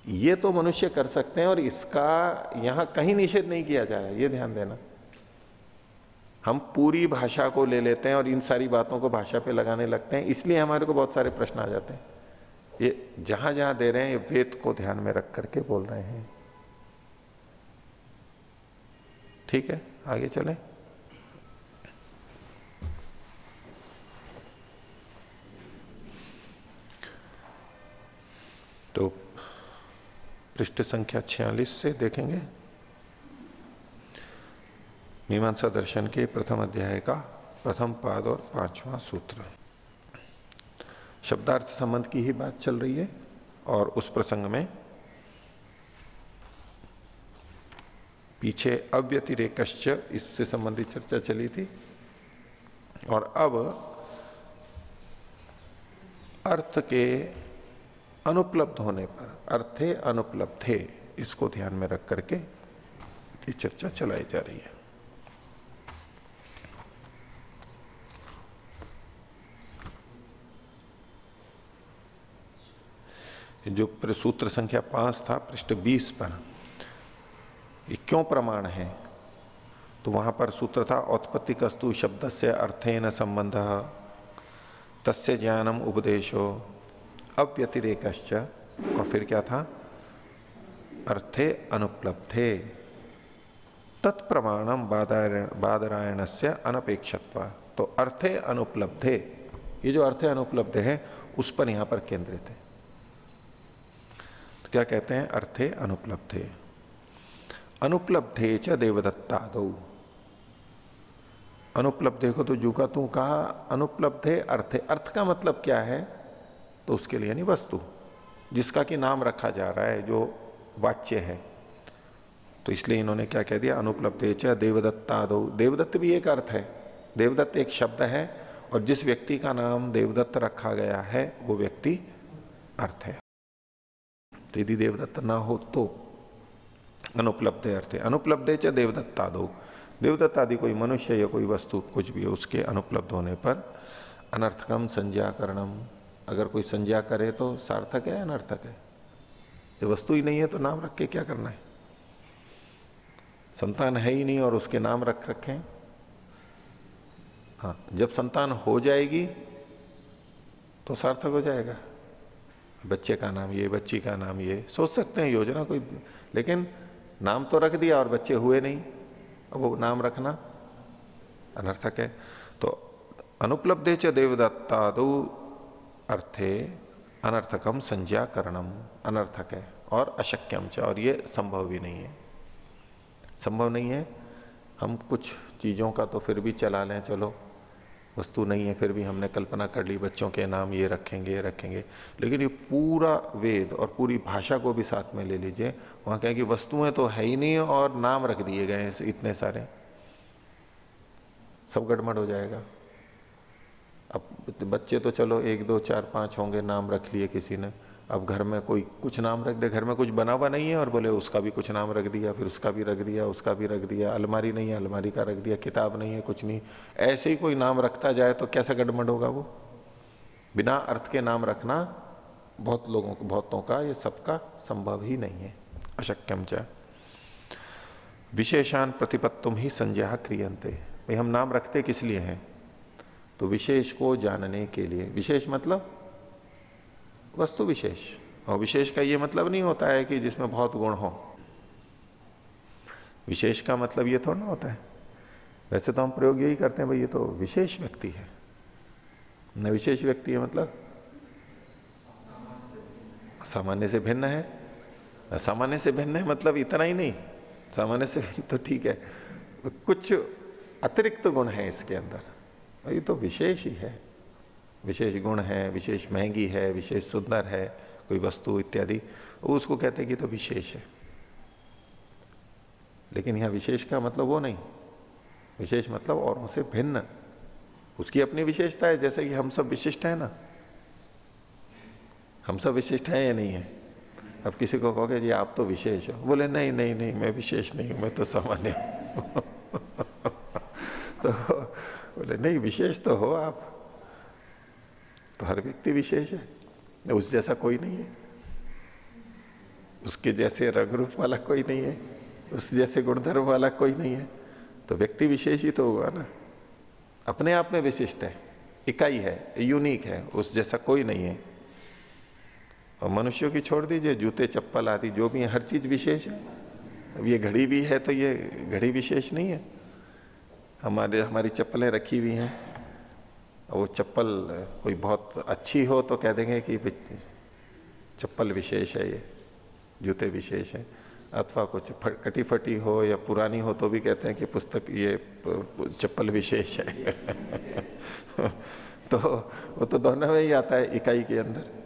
ये तो मनुष्य कर सकते हैं और इसका यहां कहीं निषेध नहीं किया जा रहा है, ये ध्यान देना। हम पूरी भाषा को ले लेते हैं और इन सारी बातों को भाषा पे लगाने लगते हैं, इसलिए हमारे को बहुत सारे प्रश्न आ जाते हैं। ये जहां जहां दे रहे हैं ये वेद को ध्यान में रख करके बोल रहे हैं। ठीक है, आगे चलें। तो पृष्ठ संख्या 46 से देखेंगे मीमांसा दर्शन के प्रथम अध्याय का प्रथम पाद और 5वां सूत्र। शब्दार्थ संबंध की ही बात चल रही है और उस प्रसंग में पीछे अव्यतिरेकश्च इससे संबंधित चर्चा चली थी और अब अर्थ के अनुपलब्ध होने पर, अर्थे अनुपलब्धे, इसको ध्यान में रख करके ये चर्चा चलाई जा रही है। जो सूत्र संख्या 5 था पृष्ठ 20 पर, ये क्यों प्रमाण है? तो वहां पर सूत्र था औत्पत्तिकस्तु शब्द से अर्थेन संबंध तस्य ज्ञानम उपदेशो अव्यतिरेकश्च, और फिर क्या था? अर्थे अनुपलब्धे तत्प्रमाणम बादरायणस्य अनपेक्षत्वा। तो अर्थे अनुपलब्धे, ये जो अर्थे अनुपलब्ध है उस पर यहां पर केंद्रित है। तो क्या कहते हैं? अर्थे अनुपलब्धे, अनुपलब्धे च देवदत्तादौ। अनुपलब्धे को तो जू का तू कहा, अनुपलब्धे अर्थे, अर्थ का मतलब क्या है? तो उसके लिए यानी वस्तु जिसका कि नाम रखा जा रहा है, जो वाच्य है। तो इसलिए इन्होंने क्या कह दिया? अनुपलब्धे च देवदत्तादौ। देवदत्त भी एक अर्थ है, देवदत्त एक शब्द है और जिस व्यक्ति का नाम देवदत्त रखा गया है वो व्यक्ति अर्थ है। तो यदि देवदत्त ना हो तो अनुपलब्धे अर्थ है। अनुपलब्धे च देवदत्तादौ, देवदत्त आदि कोई मनुष्य या कोई वस्तु कुछ भी हो, उसके अनुपलब्ध होने पर अनर्थकम संज्ञाकरणम, अगर कोई संज्ञा करे तो सार्थक है अनर्थक है? ये वस्तु ही नहीं है तो नाम रख के क्या करना है? संतान है ही नहीं और उसके नाम रख रखे। हाँ, जब संतान हो जाएगी तो सार्थक हो जाएगा। बच्चे का नाम ये, बच्ची का नाम ये, सोच सकते हैं योजना कोई, लेकिन नाम तो रख दिया और बच्चे हुए नहीं, अब वो नाम रखना अनर्थक है। तो अनुपलब्धे च देवदत्तादौ अर्थे अनर्थकम संज्ञा करणम, अनर्थक है और अशक्यम च, और ये संभव भी नहीं है, संभव नहीं है। हम कुछ चीजों का तो फिर भी चला लें, चलो वस्तु नहीं है फिर भी हमने कल्पना कर ली बच्चों के नाम ये रखेंगे रखेंगे, लेकिन ये पूरा वेद और पूरी भाषा को भी साथ में ले लीजिए, वहां क्या है कि वस्तुएं तो है ही नहीं और नाम रख दिए गए हैं इतने सारे, सब गड़बड़ हो जाएगा। अब बच्चे तो चलो 1 2 4 5 होंगे, नाम रख लिए किसी ने, अब घर में कोई कुछ नाम रख दे, घर में कुछ बना हुआ नहीं है और बोले उसका भी कुछ नाम रख दिया, फिर उसका भी रख दिया, उसका भी रख दिया, अलमारी नहीं है अलमारी का रख दिया, किताब नहीं है कुछ नहीं, ऐसे ही कोई नाम रखता जाए तो कैसा गड़बड़ होगा वो। बिना अर्थ के नाम रखना बहुत लोगों को, बहुतों का, ये सबका संभव ही नहीं है, अशक्यम च। विशेषान प्रतिपत्तुम ही संज्ञा क्रियन्ते, भाई हम नाम रखते किस लिए हैं, तो विशेष को जानने के लिए। विशेष मतलब वस्तु विशेष, और विशेष का ये मतलब नहीं होता है कि जिसमें बहुत गुण हो, विशेष का मतलब ये थोड़ा ना होता है। वैसे तो हम प्रयोग यही करते हैं, भाई ये तो विशेष व्यक्ति है, न विशेष व्यक्ति है मतलब सामान्य से भिन्न है, सामान्य से भिन्न है मतलब इतना ही नहीं, सामान्य से भिन्न तो ठीक है, कुछ अतिरिक्त गुण है इसके अंदर, ये तो विशेष ही है, विशेष गुण है, विशेष महंगी है, विशेष सुंदर है कोई वस्तु इत्यादि, उसको कहते हैं कि तो विशेष है। लेकिन यहां विशेष का मतलब वो नहीं, विशेष मतलब औरों से भिन्न, उसकी अपनी विशेषता है, जैसे कि हम सब विशिष्ट है ना, हम सब विशिष्ट है या नहीं है। अब किसी को कहोगे जी आप तो विशेष हो, बोले नहीं नहीं नहीं मैं विशेष नहीं हूं, मैं तो सामान्य हूं तो बोले नहीं विशेष तो हो आप, तो हर व्यक्ति विशेष है, उस जैसा कोई नहीं है, उसके जैसे रंग रूप वाला कोई नहीं है, उस जैसे गुणधर्म वाला कोई नहीं है, तो व्यक्ति विशेष ही तो हुआ ना, अपने आप में विशिष्ट है, इकाई है, यूनिक है, उस जैसा कोई नहीं है। और मनुष्यों की छोड़ दीजिए, जूते चप्पल आदि जो भी है हर चीज विशेष है। अब ये घड़ी भी है तो ये घड़ी विशेष नहीं है, हमारी चप्पलें रखी हुई हैं, वो चप्पल कोई बहुत अच्छी हो तो कह देंगे कि चप्पल विशेष है, ये जूते विशेष है, अथवा कुछ कटी फटी हो या पुरानी हो तो भी कहते हैं कि पुस्तक ये चप्पल विशेष है तो वो तो दोनों में ही आता है, इकाई के अंदर।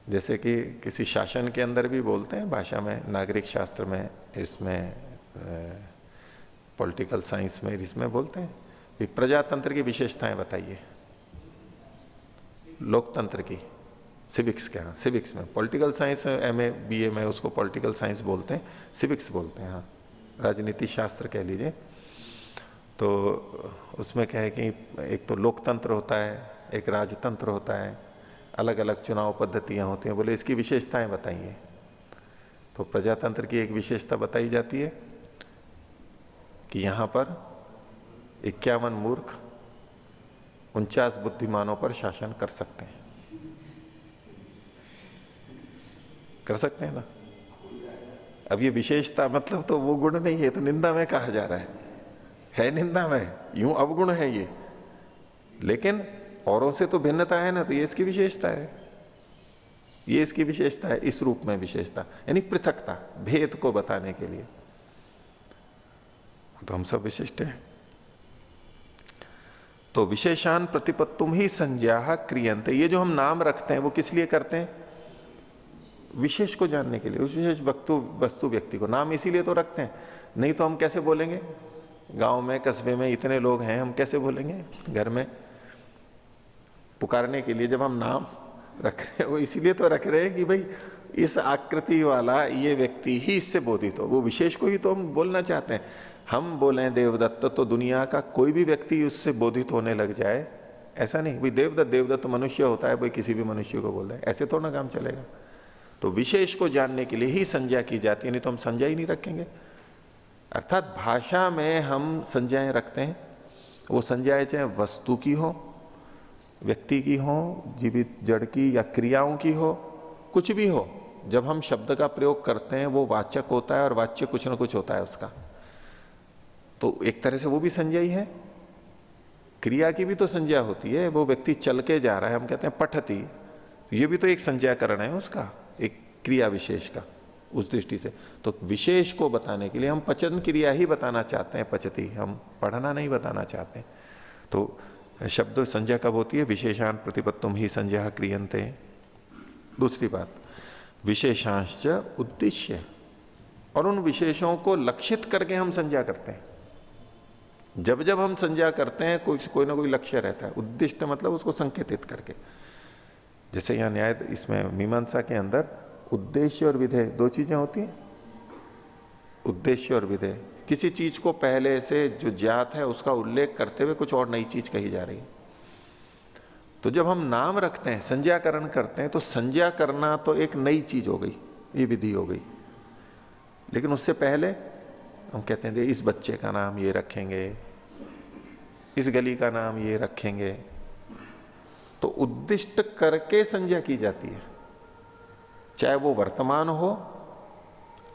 जैसे कि किसी शासन के अंदर भी बोलते हैं भाषा में, नागरिक शास्त्र में, इसमें पॉलिटिकल साइंस में, इसमें बोलते हैं कि प्रजातंत्र की विशेषताएं बताइए, लोकतंत्र की, सिविक्स के, हाँ सिविक्स में, पॉलिटिकल साइंस एमए बीए में उसको पॉलिटिकल साइंस बोलते हैं, सिविक्स बोलते हैं, हाँ राजनीति शास्त्र कह लीजिए। तो उसमें क्या है कि एक तो लोकतंत्र होता है, एक राजतंत्र होता है, अलग अलग चुनाव पद्धतियां होती हैं, बोले इसकी विशेषताएं बताइए। तो प्रजातंत्र की एक विशेषता बताई जाती है कि यहां पर 51 मूर्ख 49 बुद्धिमानों पर शासन कर सकते हैं, कर सकते हैं ना। अब ये विशेषता मतलब तो वो गुण नहीं है, तो निंदा में कहा जा रहा है निंदा में, यूं अवगुण है ये, लेकिन औरों से तो भिन्नता है ना, तो ये इसकी विशेषता है, ये इसकी विशेषता है, इस रूप में विशेषता यानी पृथकता, भेद को बताने के लिए। तो हम सब विशिष्ट हैं। तो विशेषान प्रतिपत्तुम ही संज्ञा क्रियन्ते, ये जो हम नाम रखते हैं वो किस लिए करते हैं, विशेष को जानने के लिए, उस विशेष वस्तु व्यक्ति को नाम इसीलिए तो रखते हैं, नहीं तो हम कैसे बोलेंगे, गांव में कस्बे में इतने लोग हैं, हम कैसे बोलेंगे, घर में पुकारने के लिए जब हम नाम रख रहे हैं वो इसीलिए तो रख रहे हैं कि भाई इस आकृति वाला ये व्यक्ति ही इससे बोधित हो, वो विशेष को ही तो हम बोलना चाहते हैं। हम बोलें देवदत्त तो दुनिया का कोई भी व्यक्ति उससे बोधित होने लग जाए, ऐसा नहीं, भाई देवदत्त मनुष्य होता है, भाई किसी भी मनुष्य को बोल रहे हैं, ऐसे थोड़ा ना काम चलेगा। तो विशेष को जानने के लिए ही संज्ञा की जाती है, नहीं तो हम संज्ञा ही नहीं रखेंगे। अर्थात भाषा में हम संज्ञाएं रखते हैं, वो संज्ञाएं चाहे वस्तु की हो व्यक्ति की हो, जीवित जड़ की या क्रियाओं की हो, कुछ भी हो, जब हम शब्द का प्रयोग करते हैं वो वाचक होता है और वाच्य कुछ ना कुछ होता है उसका। तो एक तरह से वो भी संज्ञा ही है। क्रिया की भी तो संज्ञा होती है। वो व्यक्ति चल के जा रहा है, हम कहते हैं पठती, तो ये भी तो एक संज्ञाकरण है उसका, एक क्रिया विशेष का उस दृष्टि से। तो विशेष को बताने के लिए हम पचन क्रिया ही बताना चाहते हैं, पचती, हम पढ़ना नहीं बताना चाहते हैं। तो शब्द संज्ञा कब होती है? विशेषान प्रतिपत्तुम ही संज्ञा क्रियन्ते। दूसरी बात, विशेषांश उद्देश्य, और उन विशेषों को लक्षित करके हम संज्ञा करते हैं। जब जब हम संज्ञा करते हैं कोई ना कोई लक्ष्य रहता है। उद्दिष्ट मतलब उसको संकेतित करके। जैसे यहां न्याय, इसमें मीमांसा के अंदर उद्देश्य और विधेय दो चीजें होती हैं। उद्देश्य और विधेय, किसी चीज को पहले से जो ज्ञात है उसका उल्लेख करते हुए कुछ और नई चीज कही जा रही है। तो जब हम नाम रखते हैं, संज्ञाकरण करते हैं, तो संज्ञा करना तो एक नई चीज हो गई, ये विधि हो गई। लेकिन उससे पहले हम कहते हैं इस बच्चे का नाम ये रखेंगे, इस गली का नाम ये रखेंगे। तो उद्दिष्ट करके संज्ञा की जाती है, चाहे वो वर्तमान हो,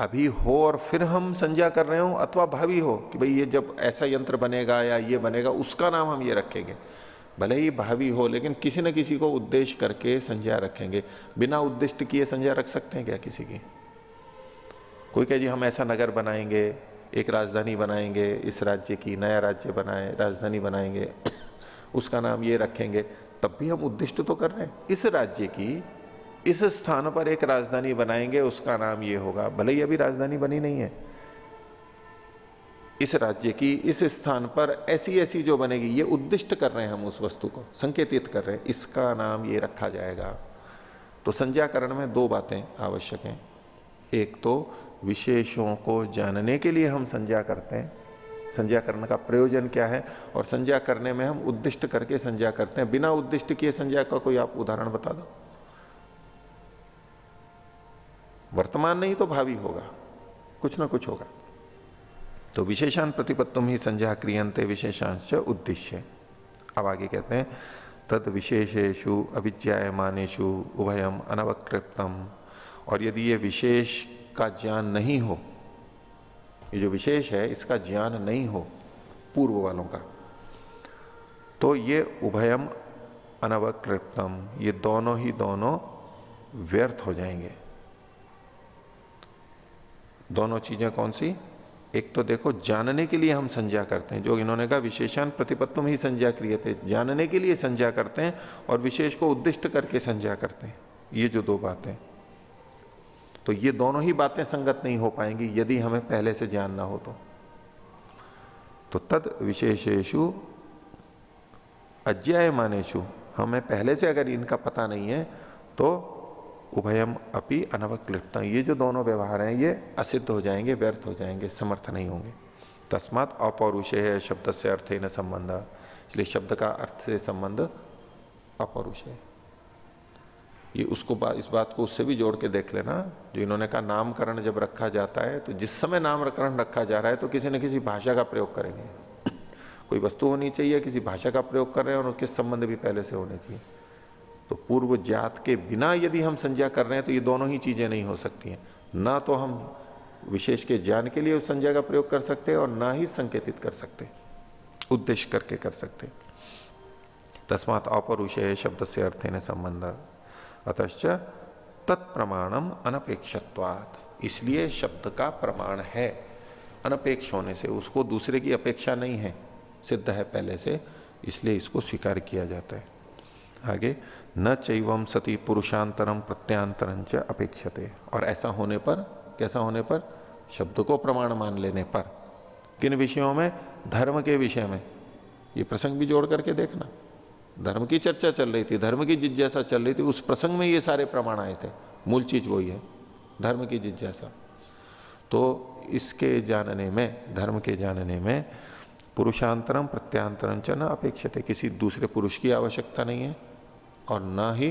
अभी हो और फिर हम संज्ञा कर रहे हो, अथवा भावी हो कि भाई ये जब ऐसा यंत्र बनेगा या ये बनेगा उसका नाम हम ये रखेंगे। भले ही भावी हो, लेकिन किसी न किसी को उद्देश्य करके संज्ञा रखेंगे। बिना उद्दिष्ट किए संज्ञा रख सकते हैं क्या किसी की? कोई कहे जी हम ऐसा नगर बनाएंगे, एक राजधानी बनाएंगे, इस राज्य की नया राज्य बनाए, राजधानी बनाएंगे, उसका नाम ये रखेंगे, तब भी हम उद्दिष्ट तो कर रहे हैं। इस राज्य की इस स्थान पर एक राजधानी बनाएंगे, उसका नाम ये होगा, भले ही अभी राजधानी बनी नहीं है। इस राज्य की इस स्थान पर ऐसी ऐसी जो बनेगी, ये उद्दिष्ट कर रहे हैं हम, उस वस्तु को संकेतित कर रहे हैं, इसका नाम ये रखा जाएगा। तो संज्ञाकरण में दो बातें आवश्यक हैं। एक तो विशेषों को जानने के लिए हम संज्ञा करते हैं, संज्ञाकरण का प्रयोजन क्या है, और संज्ञा करने में हम उद्दिष्ट करके संज्ञा करते हैं। बिना उद्दिष्ट किए संज्ञा का कोई आप उदाहरण बता दो। वर्तमान नहीं तो भावी होगा, कुछ ना कुछ होगा। तो विशेषान प्रतिपत्तुम ही संज्ञा क्रियन्ते विशेषांश उद्देश्य। अब आगे कहते हैं तद विशेषेषु अविज्ञायमानेषु उभयम अनवकृप्तम। और यदि ये विशेष का ज्ञान नहीं हो, ये जो विशेष है इसका ज्ञान नहीं हो पूर्व वालों का, तो ये उभयम अनवकृप्तम, ये दोनों ही दोनों व्यर्थ हो जाएंगे। दोनों चीजें कौन सी? एक तो देखो, जानने के लिए हम संज्ञा करते हैं, जो इन्होंने कहा विशेषान प्रतिपत्तुम ही संज्ञा क्रियते, जानने के लिए संज्ञा करते हैं, और विशेष को उद्दिष्ट करके संज्ञा करते हैं। ये जो दो बातें, तो ये दोनों ही बातें संगत नहीं हो पाएंगी यदि हमें पहले से ज्ञान ना हो तो तद विशेषेषु अज्ञायमानेषु, हमें पहले से अगर इनका पता नहीं है तो उभयम अपि अनवक्लिप्ता, ये जो दोनों व्यवहार हैं ये असिद्ध हो जाएंगे, व्यर्थ हो जाएंगे, समर्थ नहीं होंगे। तस्मात् अपौरुषेय शब्द से अर्थेन संबंध, इसलिए शब्द का अर्थ से संबंध अपौरुषेय। ये उसको इस बात को उससे भी जोड़ के देख लेना, जो इन्होंने कहा नामकरण जब रखा जाता है तो जिस समय नामकरण रखा जा रहा है तो किसी न किसी भाषा का प्रयोग करेंगे। कोई वस्तु होनी चाहिए, किसी भाषा का प्रयोग कर रहे हैं, और उसके संबंध भी पहले से होने चाहिए। तो पूर्व ज्ञात के बिना यदि हम संज्ञा कर रहे हैं तो ये दोनों ही चीजें नहीं हो सकती हैं। ना तो हम विशेष के ज्ञान के लिए उस संज्ञा का प्रयोग कर सकते और ना ही संकेतित कर सकते, उद्देश्य करके कर सकते। तस्मात् अपौरुषेय शब्द से अर्थेन संबंध अतश्च तत्प्रमाणम अनपेक्षत्वात्, इसलिए शब्द का प्रमाण है अनपेक्ष होने से, उसको दूसरे की अपेक्षा नहीं है, सिद्ध है पहले से, इसलिए इसको स्वीकार किया जाता है। आगे न चैवम सती पुरुषांतरम प्रत्यांतरं च अपेक्षते, और ऐसा होने पर, कैसा होने पर? शब्द को प्रमाण मान लेने पर। किन विषयों में? धर्म के विषय में। ये प्रसंग भी जोड़ करके देखना, धर्म की चर्चा चल रही थी, धर्म की जिज्ञासा चल रही थी, उस प्रसंग में ये सारे प्रमाण आए थे। मूल चीज वही है, धर्म की जिज्ञासा। तो इसके जानने में, धर्म के जानने में पुरुषांतरम प्रत्यांतरं च न अपेक्षते, किसी दूसरे पुरुष की आवश्यकता नहीं है और न ही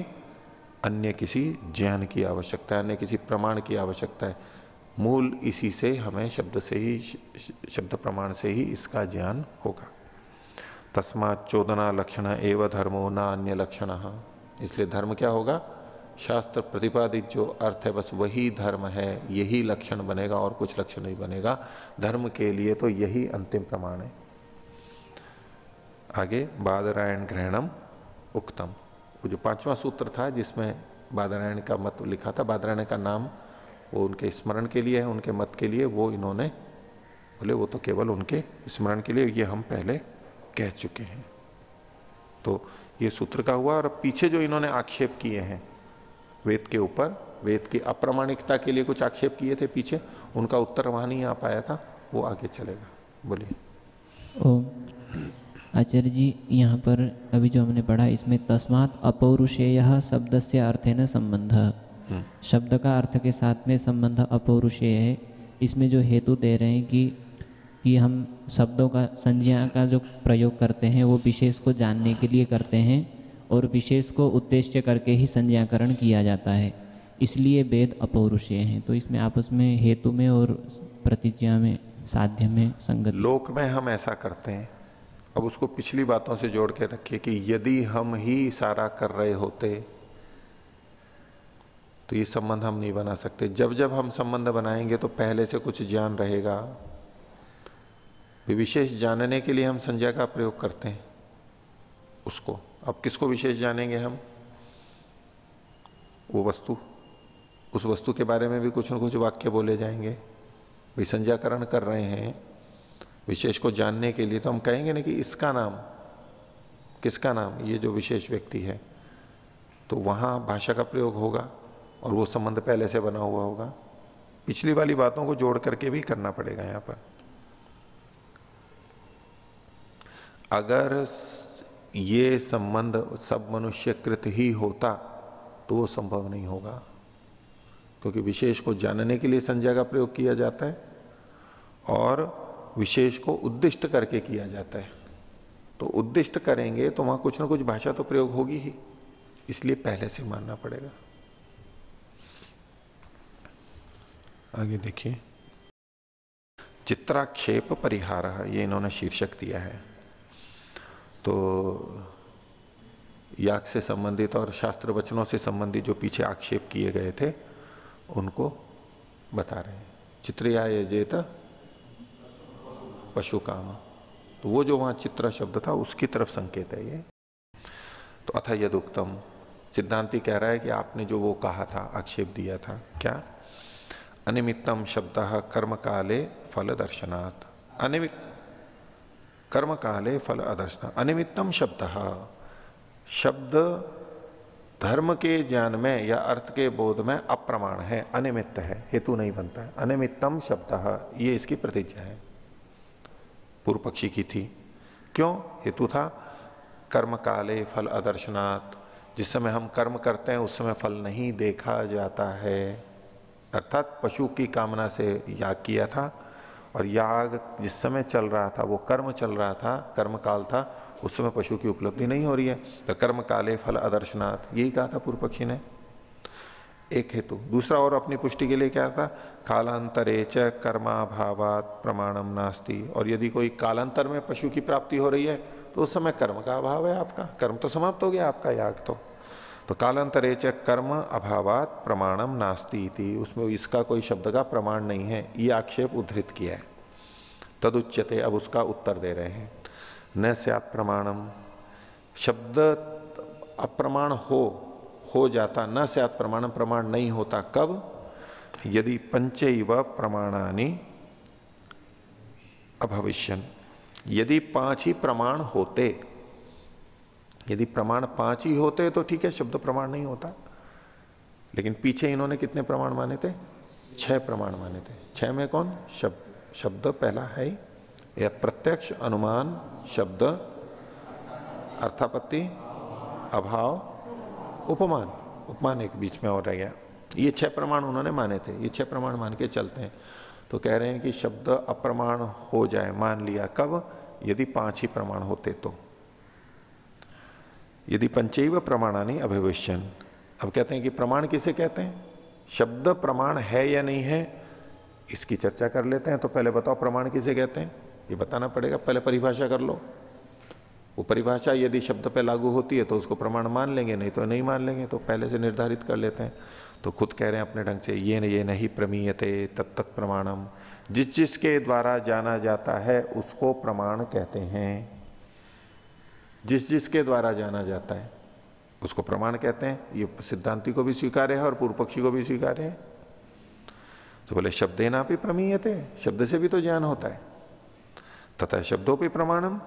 अन्य किसी ज्ञान की आवश्यकता है, अन्य किसी प्रमाण की आवश्यकता है। मूल इसी से हमें शब्द से ही, शब्द प्रमाण से ही इसका ज्ञान होगा। तस्मात् चोदना लक्षण एवं धर्मो न अन्य लक्षण। इसलिए धर्म क्या होगा? शास्त्र प्रतिपादित जो अर्थ है बस वही धर्म है, यही लक्षण बनेगा और कुछ लक्षण नहीं बनेगा। धर्म के लिए तो यही अंतिम प्रमाण है। आगे बादरायण ग्रहणम उक्तम, वो जो 5वां सूत्र था जिसमें बादरायण का मत लिखा था, बादरायण का नाम वो उनके स्मरण के लिए है, उनके मत के लिए, वो इन्होंने बोले वो तो केवल उनके स्मरण के लिए, ये हम पहले कह चुके हैं। तो ये सूत्र का हुआ। और पीछे जो इन्होंने आक्षेप किए हैं वेद के ऊपर, वेद की अप्रामाणिकता के लिए कुछ आक्षेप किए थे पीछे, उनका उत्तर वहां नहीं आ पाया था, वो आगे चलेगा। बोलिए। ओम आचार्य जी, यहाँ पर अभी जो हमने पढ़ा इसमें तस्मात् अपौरुषेय शब्द से अर्थेन संबंध, शब्द का अर्थ के साथ में संबंध अपौरुषेय है। इसमें जो हेतु दे रहे हैं कि हम शब्दों का संज्ञा का जो प्रयोग करते हैं वो विशेष को जानने के लिए करते हैं और विशेष को उद्देश्य करके ही संज्ञाकरण किया जाता है, इसलिए वेद अपौरुषेय हैं। तो इसमें आपस में हेतु में और प्रतिज्ञा में, साध्य में संगति। लोक में हम ऐसा करते हैं। अब उसको पिछली बातों से जोड़ के रखिए कि यदि हम ही इशारा कर रहे होते तो ये संबंध हम नहीं बना सकते। जब जब हम संबंध बनाएंगे तो पहले से कुछ ज्ञान रहेगा, विशेष जानने के लिए हम संज्ञा का प्रयोग करते हैं उसको। अब किसको विशेष जानेंगे हम? वो वस्तु, उस वस्तु के बारे में भी कुछ न कुछ वाक्य बोले जाएंगे। भाई संज्ञाकरण कर रहे हैं विशेष को जानने के लिए, तो हम कहेंगे ना कि इसका नाम, किसका नाम, ये जो विशेष व्यक्ति है, तो वहां भाषा का प्रयोग होगा और वो संबंध पहले से बना हुआ होगा। पिछली वाली बातों को जोड़ करके भी करना पड़ेगा यहां पर। अगर ये संबंध सब मनुष्यकृत ही होता तो वो संभव नहीं होगा, क्योंकि विशेष को जानने के लिए संज्ञा का प्रयोग किया जाता है और विशेष को उद्दिष्ट करके किया जाता है। तो उद्दिष्ट करेंगे तो वहां कुछ ना कुछ भाषा तो प्रयोग होगी ही, इसलिए पहले से मानना पड़ेगा। आगे देखिए, चित्राक्षेप परिहार, ये इन्होंने शीर्षक दिया है। तो याग से संबंधित और शास्त्र वचनों से संबंधित जो पीछे आक्षेप किए गए थे उनको बता रहे हैं। चित्रया यजेत पशु काम, तो वो जो वहां चित्र शब्द था उसकी तरफ संकेत है ये। तो अथ यदुक्तम, सिद्धांती कह रहा है कि आपने जो वो कहा था, आक्षेप दिया था, क्या? अनिमित्तम शब्द कर्म काले फल दर्शनात्, अनिमित्त कर्म काले फल अदर्शन, अनिमित्तम शब्द, शब्द धर्म के ज्ञान में या अर्थ के बोध में अप्रमाण है, अनिमित्त है, हेतु नहीं बनता है। अनिमित्तम शब्द, ये इसकी प्रतिज्ञा है, पूर्व पक्षी की थी। क्यों हेतु था? कर्म काले फल अदर्शनात्, जिस समय हम कर्म करते हैं उस समय फल नहीं देखा जाता है। अर्थात पशु की कामना से याग किया था और याग जिस समय चल रहा था, वो कर्म चल रहा था, कर्म काल था, उस समय पशु की उपलब्धि नहीं हो रही है। तो कर्म काले फल अदर्शनात्, यही कहा था पूर्व पक्षी ने, एक हेतु। दूसरा और अपनी पुष्टि के लिए क्या था? कालांतरे च कर्माभावात् प्रमाणम नास्ति, और यदि कोई कालांतर में पशु की प्राप्ति हो रही है तो उस समय कर्म का अभाव है, आपका कर्म तो समाप्त हो गया, आपका याग तो कालांतरे च कर्म अभावात् प्रमाणम नास्ति इति, उसमें इसका कोई शब्द का प्रमाण नहीं है, ये आक्षेप उद्धृत किया है। तदुच्यते, अब उसका उत्तर दे रहे हैं। न स्यात् प्रमाणम, शब्द अप्रमाण हो जाता, न स्यात् प्रमाणम, प्रमाण नहीं होता। कब? यदि पंचैव प्रमाणानि अभविष्यन्, यदि 5 ही प्रमाण होते, यदि प्रमाण 5 ही होते तो ठीक है, शब्द प्रमाण नहीं होता। लेकिन पीछे इन्होंने कितने प्रमाण माने थे? 6 प्रमाण माने थे। 6 में कौन? शब्द पहला है, या प्रत्यक्ष, अनुमान, शब्द, अर्थापत्ति, अभाव, उपमान, उपमान एक बीच में और रह गया। ये 6 प्रमाण उन्होंने माने थे, ये 6 प्रमाण मान के चलते हैं। तो कह रहे हैं कि शब्द अप्रमाण हो जाए, मान लिया। कब? यदि 5 ही प्रमाण होते तो। यदि पंचैव प्रमाणानि अभिविष्यन्, अब कहते हैं कि प्रमाण किसे कहते हैं? शब्द प्रमाण है या नहीं है, इसकी चर्चा कर लेते हैं। तो पहले बताओ प्रमाण किसे कहते हैं, ये बताना पड़ेगा, पहले परिभाषा कर लो। वो परिभाषा यदि शब्द पे लागू होती है तो उसको प्रमाण मान लेंगे, नहीं तो नहीं मान लेंगे, तो पहले से निर्धारित कर लेते हैं। तो खुद कह रहे हैं अपने ढंग से, ये नहीं प्रमीयते तत्त प्रमाणम, जिस जिसके द्वारा जाना जाता है उसको प्रमाण कहते हैं। जिस जिसके द्वारा जाना जाता है उसको प्रमाण कहते हैं। ये सिद्धांति को भी स्वीकार्य है और पूर्व पक्षी को भी स्वीकार्य है। तो बोले शब्देना भी प्रमीयते, शब्द से भी तो ज्ञान होता है। तथा शब्दों भी प्रमाणम,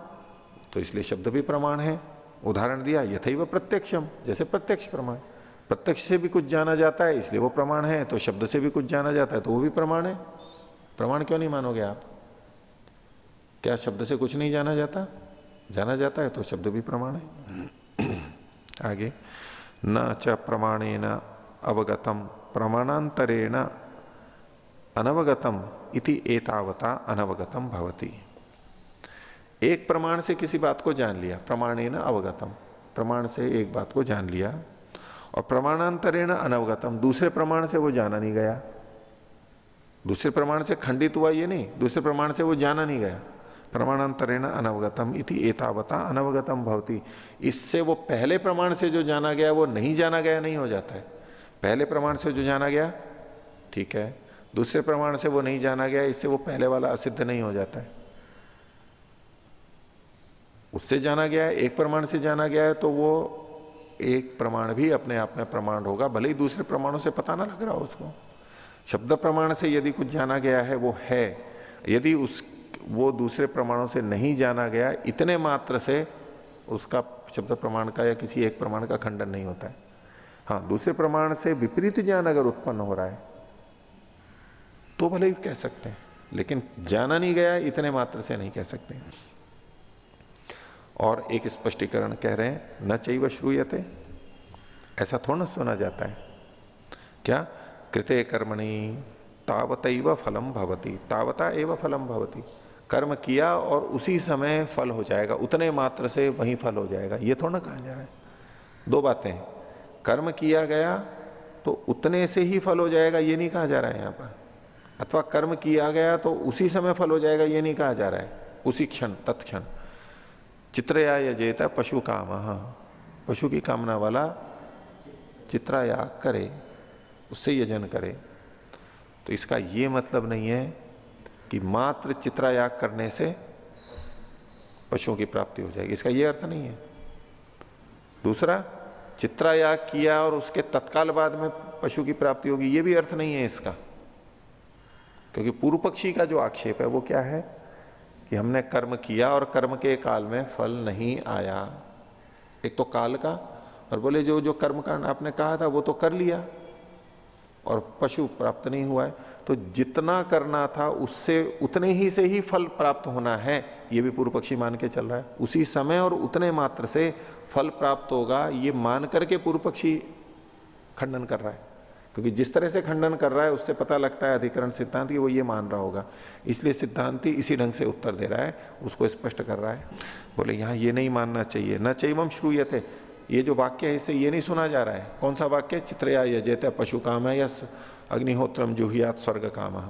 तो इसलिए शब्द भी प्रमाण है। उदाहरण दिया यथैव प्रत्यक्षम, जैसे प्रत्यक्ष प्रमाण, प्रत्यक्ष से भी कुछ जाना जाता है इसलिए वो प्रमाण है, तो शब्द से भी कुछ जाना जाता है तो वो भी प्रमाण है। प्रमाण क्यों नहीं मानोगे आप? क्या शब्द से कुछ नहीं जाना जाता? जाना जाता है तो शब्द भी प्रमाण है। आगे, न च प्रमाणेन अवगतम प्रमाणांतरेण अनवगतम इति एतावता अनवगतम भवति। एक प्रमाण से किसी बात को जान लिया, प्रमाणेन अवगतम, प्रमाण से एक बात को जान लिया, और प्रमाणांतरेण अनवगतम, दूसरे प्रमाण से वो जाना नहीं गया। दूसरे प्रमाण से खंडित हुआ ये नहीं, दूसरे प्रमाण से वो जाना नहीं गया। प्रमाणांतरेण अनवगतम इति एतावता अनवगतम भवति। इससे वो पहले प्रमाण से जो जाना गया वो नहीं जाना गया नहीं हो जाता है। पहले प्रमाण से जो जाना गया ठीक है, दूसरे प्रमाण से वो नहीं जाना गया, इससे वो पहले वाला असिद्ध नहीं हो जाता है। उससे जाना गया है, एक प्रमाण से जाना गया है, तो वो एक प्रमाण भी अपने आप में प्रमाण होगा, भले ही दूसरे प्रमाणों से पता ना लग रहा हो उसको। शब्द प्रमाण से यदि कुछ जाना गया है वो है, यदि वो दूसरे प्रमाणों से नहीं जाना गया, इतने मात्र से उसका शब्द प्रमाण का या किसी एक प्रमाण का खंडन नहीं होता है। हाँ, दूसरे प्रमाण से विपरीत ज्ञान अगर उत्पन्न हो रहा है तो भले ही कह सकते हैं, लेकिन जाना नहीं गया इतने मात्र से नहीं कह सकते। और एक स्पष्टीकरण कह रहे हैं, न चैव श्रूयते, ऐसा थोड़ा सुना जाता है। क्या? कृते कर्मणि तावतैव फलम भवति, तावता एव फलम भवति। कर्म किया और उसी समय फल हो जाएगा, उतने मात्र से वही फल हो जाएगा, ये थोड़ा कहा जा रहा है। दो बातें, कर्म किया गया तो उतने से ही फल हो जाएगा ये नहीं कहा जा रहा है यहां पर, अथवा कर्म किया गया तो उसी समय फल हो जाएगा ये नहीं कहा जा रहा है, उसी क्षण तत्क्षण। चित्रया यजेत पशु काम, पशु की कामना वाला चित्रयाग करे, उससे यजन करे। तो इसका यह मतलब नहीं है कि मात्र चित्रयाग करने से पशुओं की प्राप्ति हो जाएगी, इसका यह अर्थ नहीं है। दूसरा, चित्रयाग किया और उसके तत्काल बाद में पशु की प्राप्ति होगी, यह भी अर्थ नहीं है इसका। क्योंकि पूर्व पक्षी का जो आक्षेप है वो क्या है कि हमने कर्म किया और कर्म के काल में फल नहीं आया। एक तो काल का, और बोले जो जो कर्म कांड आपने कहा था वो तो कर लिया और पशु प्राप्त नहीं हुआ है, तो जितना करना था उससे उतने ही से ही फल प्राप्त होना है, ये भी पूर्व पक्षी मान के चल रहा है। उसी समय और उतने मात्र से फल प्राप्त होगा, ये मान करके पूर्व पक्षी खंडन कर रहा है। क्योंकि जिस तरह से खंडन कर रहा है उससे पता लगता है अधिकरण सिद्धांत कि वो ये मान रहा होगा, इसलिए सिद्धांति इसी ढंग से उत्तर दे रहा है, उसको स्पष्ट कर रहा है। बोले यहां ये नहीं मानना चाहिए, न चैवम श्रूयते, ये जो वाक्य है इससे ये नहीं सुना जा रहा है। कौन सा वाक्य? चित्रया यजेते पशु काम है या अग्निहोत्रम जुहियात स्वर्ग काम।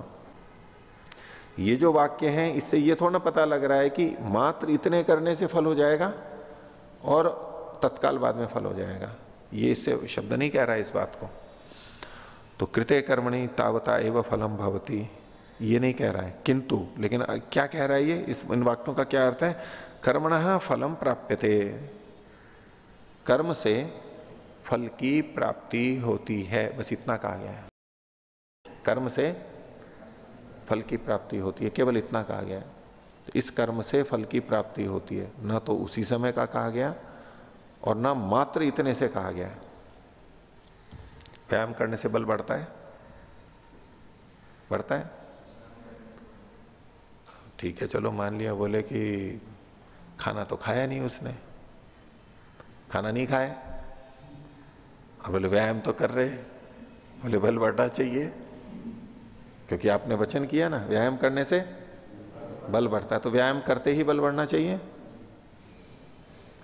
ये जो वाक्य है इससे ये थोड़ा पता लग रहा है कि मात्र इतने करने से फल हो जाएगा और तत्काल बाद में फल हो जाएगा, ये इससे शब्द नहीं कह रहा है इस बात को। तो कृते कर्मणि तावता एव फलम भवति, ये नहीं कह रहा है। किंतु, लेकिन क्या कह रहा है ये, इस इन वाक्यों का क्या अर्थ है? कर्मणः फलम प्राप्यते, कर्म से फल की प्राप्ति होती है, बस इतना कहा गया है। कर्म से फल की प्राप्ति होती है, केवल इतना कहा गया है। तो इस कर्म से फल की प्राप्ति होती है, ना तो उसी समय का कहा गया और ना मात्र इतने से कहा गया। व्यायाम करने से बल बढ़ता है? बढ़ता है? ठीक है, चलो मान लिया, बोले कि खाना तो खाया नहीं उसने, खाना नहीं खाया, और बोले व्यायाम तो कर रहे, बोले बल बढ़ना चाहिए, क्योंकि आपने वचन किया ना व्यायाम करने से बल बढ़ता है, तो व्यायाम करते ही बल बढ़ना चाहिए,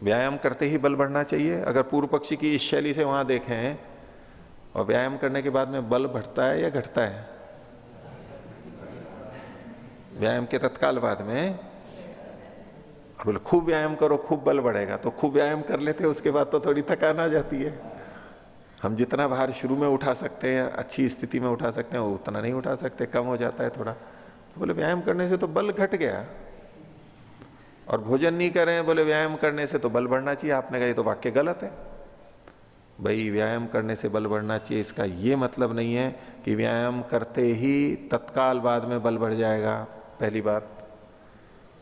व्यायाम करते ही बल बढ़ना चाहिए। अगर पूर्व पक्षी की इस शैली से वहां देखें, और व्यायाम करने के बाद में बल बढ़ता है या घटता है? व्यायाम के तत्काल बाद में, बोले खूब व्यायाम करो खूब बल बढ़ेगा, तो खूब व्यायाम कर लेते हैं, उसके बाद तो थोड़ी थकान आ जाती है। हम जितना भार शुरू में उठा सकते हैं, अच्छी स्थिति में उठा सकते हैं, वो उतना नहीं उठा सकते, कम हो जाता है थोड़ा। तो बोले व्यायाम करने से तो बल घट गया। और भोजन नहीं करें, बोले व्यायाम करने से तो बल बढ़ना चाहिए। आपने कहा ये तो वाक्य गलत है। भाई व्यायाम करने से बल बढ़ना चाहिए, इसका ये मतलब नहीं है कि व्यायाम करते ही तत्काल बाद में बल बढ़ जाएगा, पहली बात।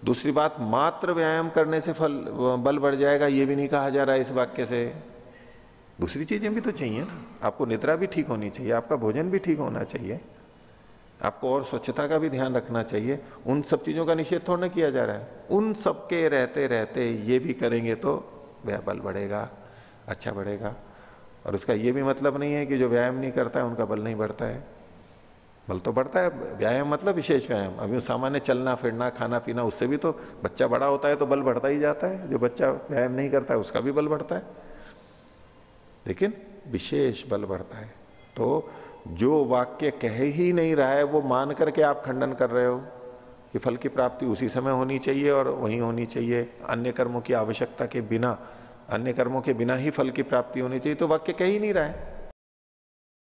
दूसरी बात, मात्र व्यायाम करने से बल बढ़ जाएगा, ये भी नहीं कहा जा रहा है इस वाक्य से। दूसरी चीजें भी तो चाहिए ना, आपको निद्रा भी ठीक होनी चाहिए, आपका भोजन भी ठीक होना चाहिए, आपको और स्वच्छता का भी ध्यान रखना चाहिए। उन सब चीजों का निषेध थोड़ा ना किया जा रहा है। उन सबके रहते रहते ये भी करेंगे तो वह बल बढ़ेगा, अच्छा बढ़ेगा। और उसका ये भी मतलब नहीं है कि जो व्यायाम नहीं करता है उनका बल नहीं बढ़ता है। बल तो बढ़ता है। व्यायाम मतलब विशेष व्यायाम। अभी सामान्य चलना फिरना खाना पीना, उससे भी तो बच्चा बड़ा होता है तो बल बढ़ता ही जाता है। जो बच्चा व्यायाम नहीं करता है उसका भी बल बढ़ता है, लेकिन विशेष बल बढ़ता है। तो जो वाक्य कह ही नहीं रहा है वो मान करके आप खंडन कर रहे हो कि फल की प्राप्ति उसी समय होनी चाहिए और वहीं होनी चाहिए, अन्य कर्मों की आवश्यकता के बिना, अन्य कर्मों के बिना ही फल की प्राप्ति होनी चाहिए, तो वाक्य कह ही नहीं रहा है।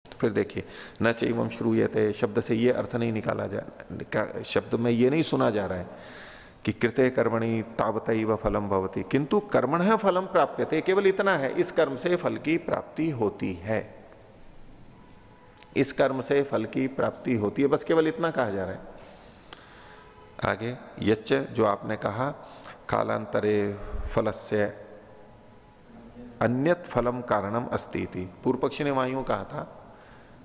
तो फिर देखिए, न चैवम श्रूयते शब्द से ये अर्थ नहीं निकाला जा, शब्द में ये नहीं सुना जा रहा है कि कृते कर्मणि तावतैव फलम भवति, किंतु कर्मणः फलम प्राप्यते, केवल इतना है, इस कर्म से फल की प्राप्ति होती है, इस कर्म से फल की प्राप्ति होती है, बस केवल इतना कहा जा रहा है। आगे यच्च, जो आपने कहा कालांतरे फलस्य अन्यत फलम कारणम अस्ति इति, पूर्व पक्षी ने वहां यूं कहा था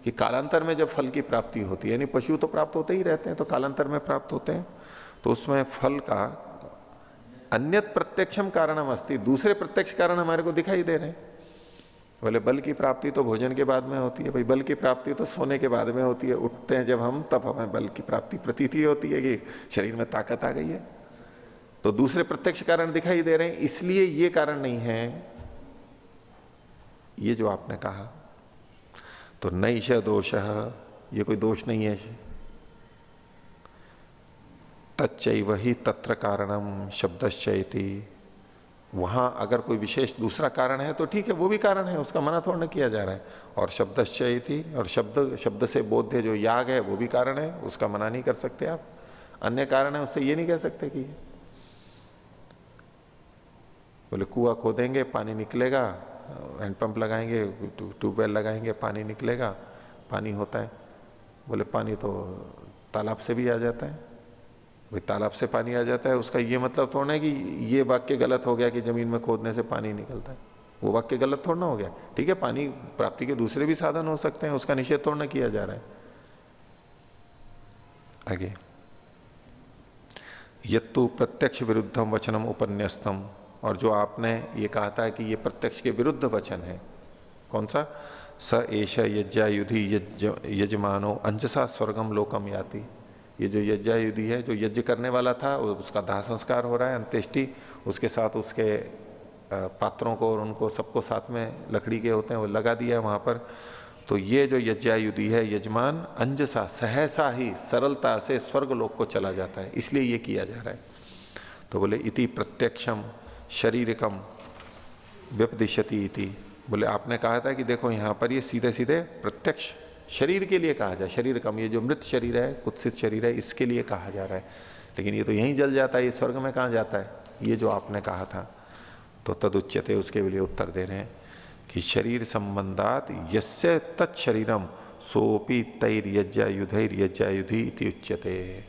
कि कालांतर में जब फल की प्राप्ति होती है, यानी पशु तो प्राप्त होते ही रहते हैं, तो कालांतर में प्राप्त होते हैं, तो उसमें फल का अन्यत प्रत्यक्षम कारणम अस्ति, दूसरे प्रत्यक्ष कारण हमारे को दिखाई दे रहे हैं। बोले बल की प्राप्ति तो भोजन के बाद में होती है। भाई बल की प्राप्ति तो सोने के बाद में होती है, उठते हैं जब हम, तब हमें बल की प्राप्ति प्रतीति होती है कि शरीर में ताकत आ गई है। तो दूसरे प्रत्यक्ष कारण दिखाई दे रहे हैं, इसलिए ये कारण नहीं है ये जो आपने कहा। तो नैष दोषः, ये कोई दोष नहीं है। तच्चैव ही तत्र कारणम शब्दश्चैति, वहां अगर कोई विशेष दूसरा कारण है तो ठीक है, वो भी कारण है, उसका मना थोड़ा ना किया जा रहा है। और शब्दश्चैति, और शब्द से बोध्य जो याग है वो भी कारण है, उसका मना नहीं कर सकते आप। अन्य कारण है उससे ये नहीं कह सकते कि, बोले कुआं खोदेंगे पानी निकलेगा, हैंडपंप लगाएंगे, ट्यूबवेल लगाएंगे पानी निकलेगा, पानी होता है। बोले पानी तो तालाब से भी आ जाता है, भाई तालाब से पानी आ जाता है, उसका ये मतलब थोड़ा ना कि ये वाक्य गलत हो गया कि जमीन में खोदने से पानी निकलता है, वो वाक्य गलत थोड़ा ना हो गया। ठीक है, पानी प्राप्ति के दूसरे भी साधन हो सकते हैं, उसका निषेध थोड़ा ना किया जा रहा है। आगे यत्तु प्रत्यक्ष विरुद्धम वचनम उपन्यस्तम, और जो आपने ये कहा था कि ये प्रत्यक्ष के विरुद्ध वचन है, कौन सा? स एष यज्ञायुधि यजमानो अंजसा स्वर्गम लोकम याति, ये जो यज्ञायुधि है, जो यज्ञ करने वाला था, उसका दाह संस्कार हो रहा है, अंत्येष्टि, उसके साथ उसके पात्रों को और उनको सबको साथ में लकड़ी के होते हैं वो लगा दिया वहां पर। तो ये जो यज्ञायुधि है यजमान अंजसा, सहसा ही सरलता से स्वर्ग लोक को चला जाता है, इसलिए ये किया जा रहा है। तो बोले इति प्रत्यक्षम शरीरकम व्यपदिशति इति, बोले आपने कहा था कि देखो यहां पर ये सीधे सीधे प्रत्यक्ष शरीर के लिए कहा जाए, शरीर कम, ये जो मृत शरीर है, कुत्सित शरीर है, इसके लिए कहा जा रहा है। लेकिन ये तो यहीं जल जाता है, ये स्वर्ग में कहां जाता है, ये जो आपने कहा था। तो तदुच्यते, उसके लिए उत्तर दे रहे हैं कि शरीर संबंधात यस्य तत्शरीरम सोपी तैर यज्ञायुधैर यज्ञायुधि इति उच्यते।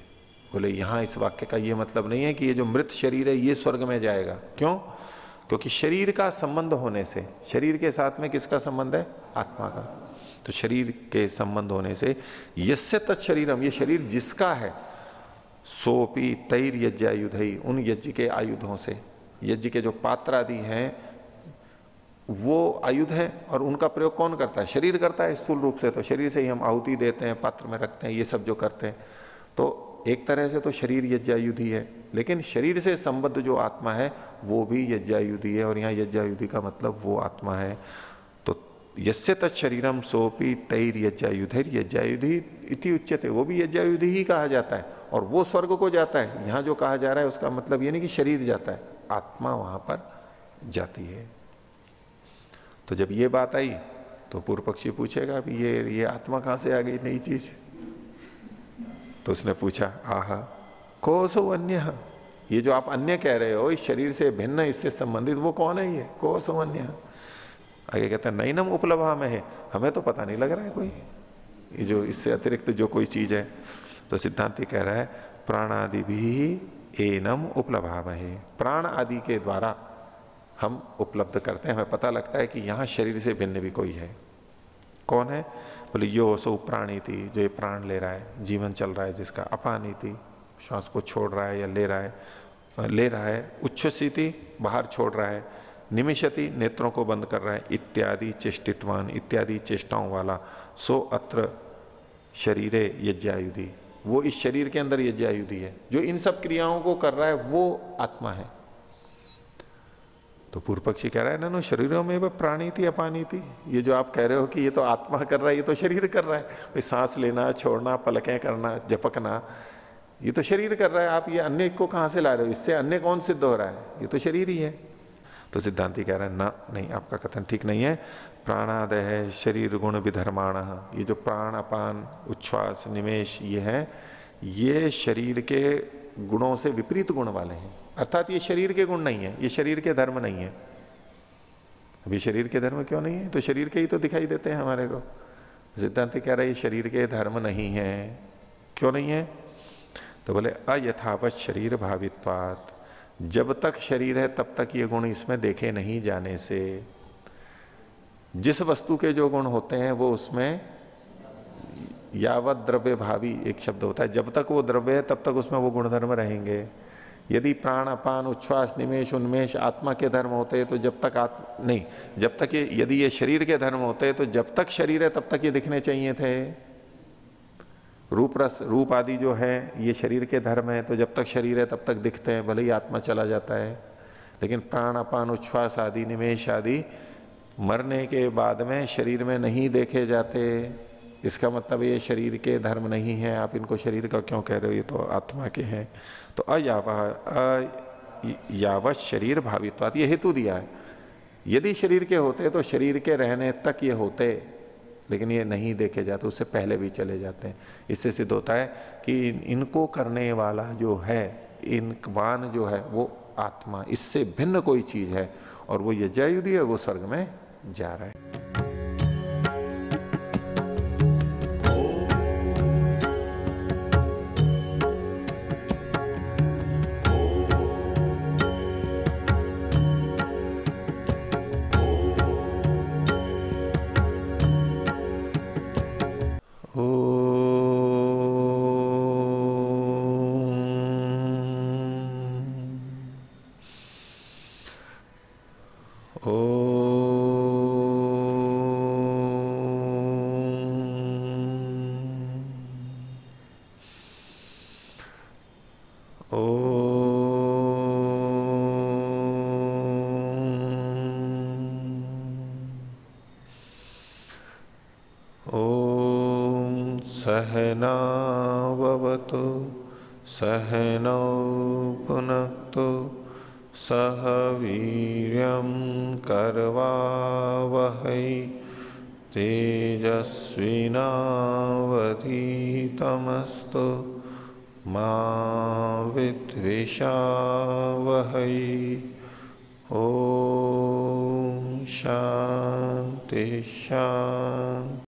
बोले यहां इस वाक्य का ये मतलब नहीं है कि ये जो मृत शरीर है ये स्वर्ग में जाएगा। क्यों? क्योंकि शरीर का संबंध होने से, शरीर के साथ में किसका संबंध है? आत्मा का। तो शरीर के संबंध होने से यस्य तत्शरीरम, ये शरीर जिसका है, सोपी तैर यज्ञायुधई, उन यज्ञ के आयुधों से, यज्ञ के जो पात्र आदि हैं वो आयुध है, और उनका प्रयोग कौन करता है? शरीर करता है स्थूल रूप से। तो शरीर से ही हम आहुति देते हैं, पात्र में रखते हैं, ये सब जो करते हैं। तो एक तरह से तो शरीर यज्ञायुधि है, लेकिन शरीर से संबद्ध जो आत्मा है वो भी यज्ञायुधि है, और यहां यज्ञायुधि का मतलब वो आत्मा है। तो यस्य तत्शरीरम सोपी तैर यज्ञायुधैर यज्ञायुधि इति उच्यते, वो भी यज्ञायुधि ही कहा जाता है, और वो स्वर्ग को जाता है। यहां जो कहा जा रहा है उसका मतलब ये नहीं कि शरीर जाता है, आत्मा वहां पर जाती है। तो जब ये बात आई तो पूर्व पक्षी पूछेगा भी ये आत्मा कहां से आ गई नई चीज? तो उसने पूछा आह कोसो अन्य, ये जो आप अन्य कह रहे हो इस शरीर से भिन्न, इससे संबंधित, वो कौन है ये कोसो अन्य? आगे कहता है नैनम उपलब्धा में है, हमें तो पता नहीं लग रहा है कोई ये जो इससे अतिरिक्त जो कोई चीज है। तो सिद्धांति कह रहा है प्राणादि भी एनम उपलब्धा में है, प्राण आदि के द्वारा हम उपलब्ध करते हैं, हमें पता लगता है कि यहां शरीर से भिन्न भी कोई है। कौन है? बोले यो सो प्राणी थी, जो ये प्राण ले रहा है, जीवन चल रहा है जिसका, अपानी थी, श्वास को छोड़ रहा है या ले रहा है, उच्छ्वसिति बाहर छोड़ रहा है, निमिषति नेत्रों को बंद कर रहा है, इत्यादि चेष्टित्वान, इत्यादि चेष्टाओं वाला, सो अत्र शरीरे यज्ञायुधि, वो इस शरीर के अंदर यज्ञायुधि है, जो इन सब क्रियाओं को कर रहा है वो आत्मा है। तो पूर्व पक्षी कह रहा है ना शरीरों में वह प्राणी थी अपानी थी, ये जो आप कह रहे हो कि ये तो आत्मा कर रहा है, ये तो शरीर कर रहा है, भाई सांस लेना छोड़ना पलकें करना झपकना ये तो शरीर कर रहा है, आप ये अन्य को कहां से ला रहे हो? इससे अन्य कौन सिद्ध हो रहा है? ये तो शरीर ही है। तो सिद्धांति कह रहा है ना, नहीं, आपका कथन ठीक नहीं है। प्राणादय शरीर गुण विधर्माण, ये जो प्राण अपान उच्छ्वास निमेश ये है, ये शरीर के गुणों से विपरीत गुण वाले हैं, अर्थात ये शरीर के गुण नहीं है, ये शरीर के धर्म नहीं है। अभी शरीर के धर्म क्यों नहीं है? तो शरीर के ही तो दिखाई देते हैं हमारे को। सिद्धांत कह रहा है ये शरीर के धर्म नहीं है। क्यों नहीं है? तो बोले अयथावत शरीर भावित्वात्, जब तक शरीर है तब तक ये गुण इसमें देखे नहीं जाने से। जिस वस्तु के जो गुण होते हैं वो उसमें यावत द्रव्य भावी एक शब्द होता है, जब तक वो द्रव्य है तब तक उसमें वो गुणधर्म रहेंगे। यदि प्राण अपान उच्छ्वास निमेश उन्मेष आत्मा के धर्म होते तो जब तक नहीं, जब तक ये, यदि ये शरीर के धर्म होते तो जब तक शरीर है तब तक ये दिखने चाहिए थे। रूप रस रूप आदि जो है ये शरीर के धर्म है, तो जब तक शरीर है तब तक दिखते हैं, भले ही आत्मा चला जाता है। लेकिन प्राण अपान उच्छ्वास आदि निमेश आदि मरने के बाद में शरीर में नहीं देखे जाते। इसका मतलब ये शरीर के धर्म नहीं है, आप इनको शरीर का क्यों कह रहे हो, ये तो आत्मा के हैं। तो अयावत शरीर भावित्वात् ये हेतु दिया है। यदि शरीर के होते तो शरीर के रहने तक ये होते, लेकिन ये नहीं देखे जाते, उससे पहले भी चले जाते हैं। इससे सिद्ध होता है कि इनको करने वाला जो है, इनवान जो है वो आत्मा, इससे भिन्न कोई चीज है, और वो यज्ञायुधि है, वो स्वर्ग में जा रहा है। सहनाववतु सहनौ पुनक्तु सह वीर्यं करवावहै तेजस्विनावधीतमस्तु मा विद्विषावहै। ओम शांति शांति।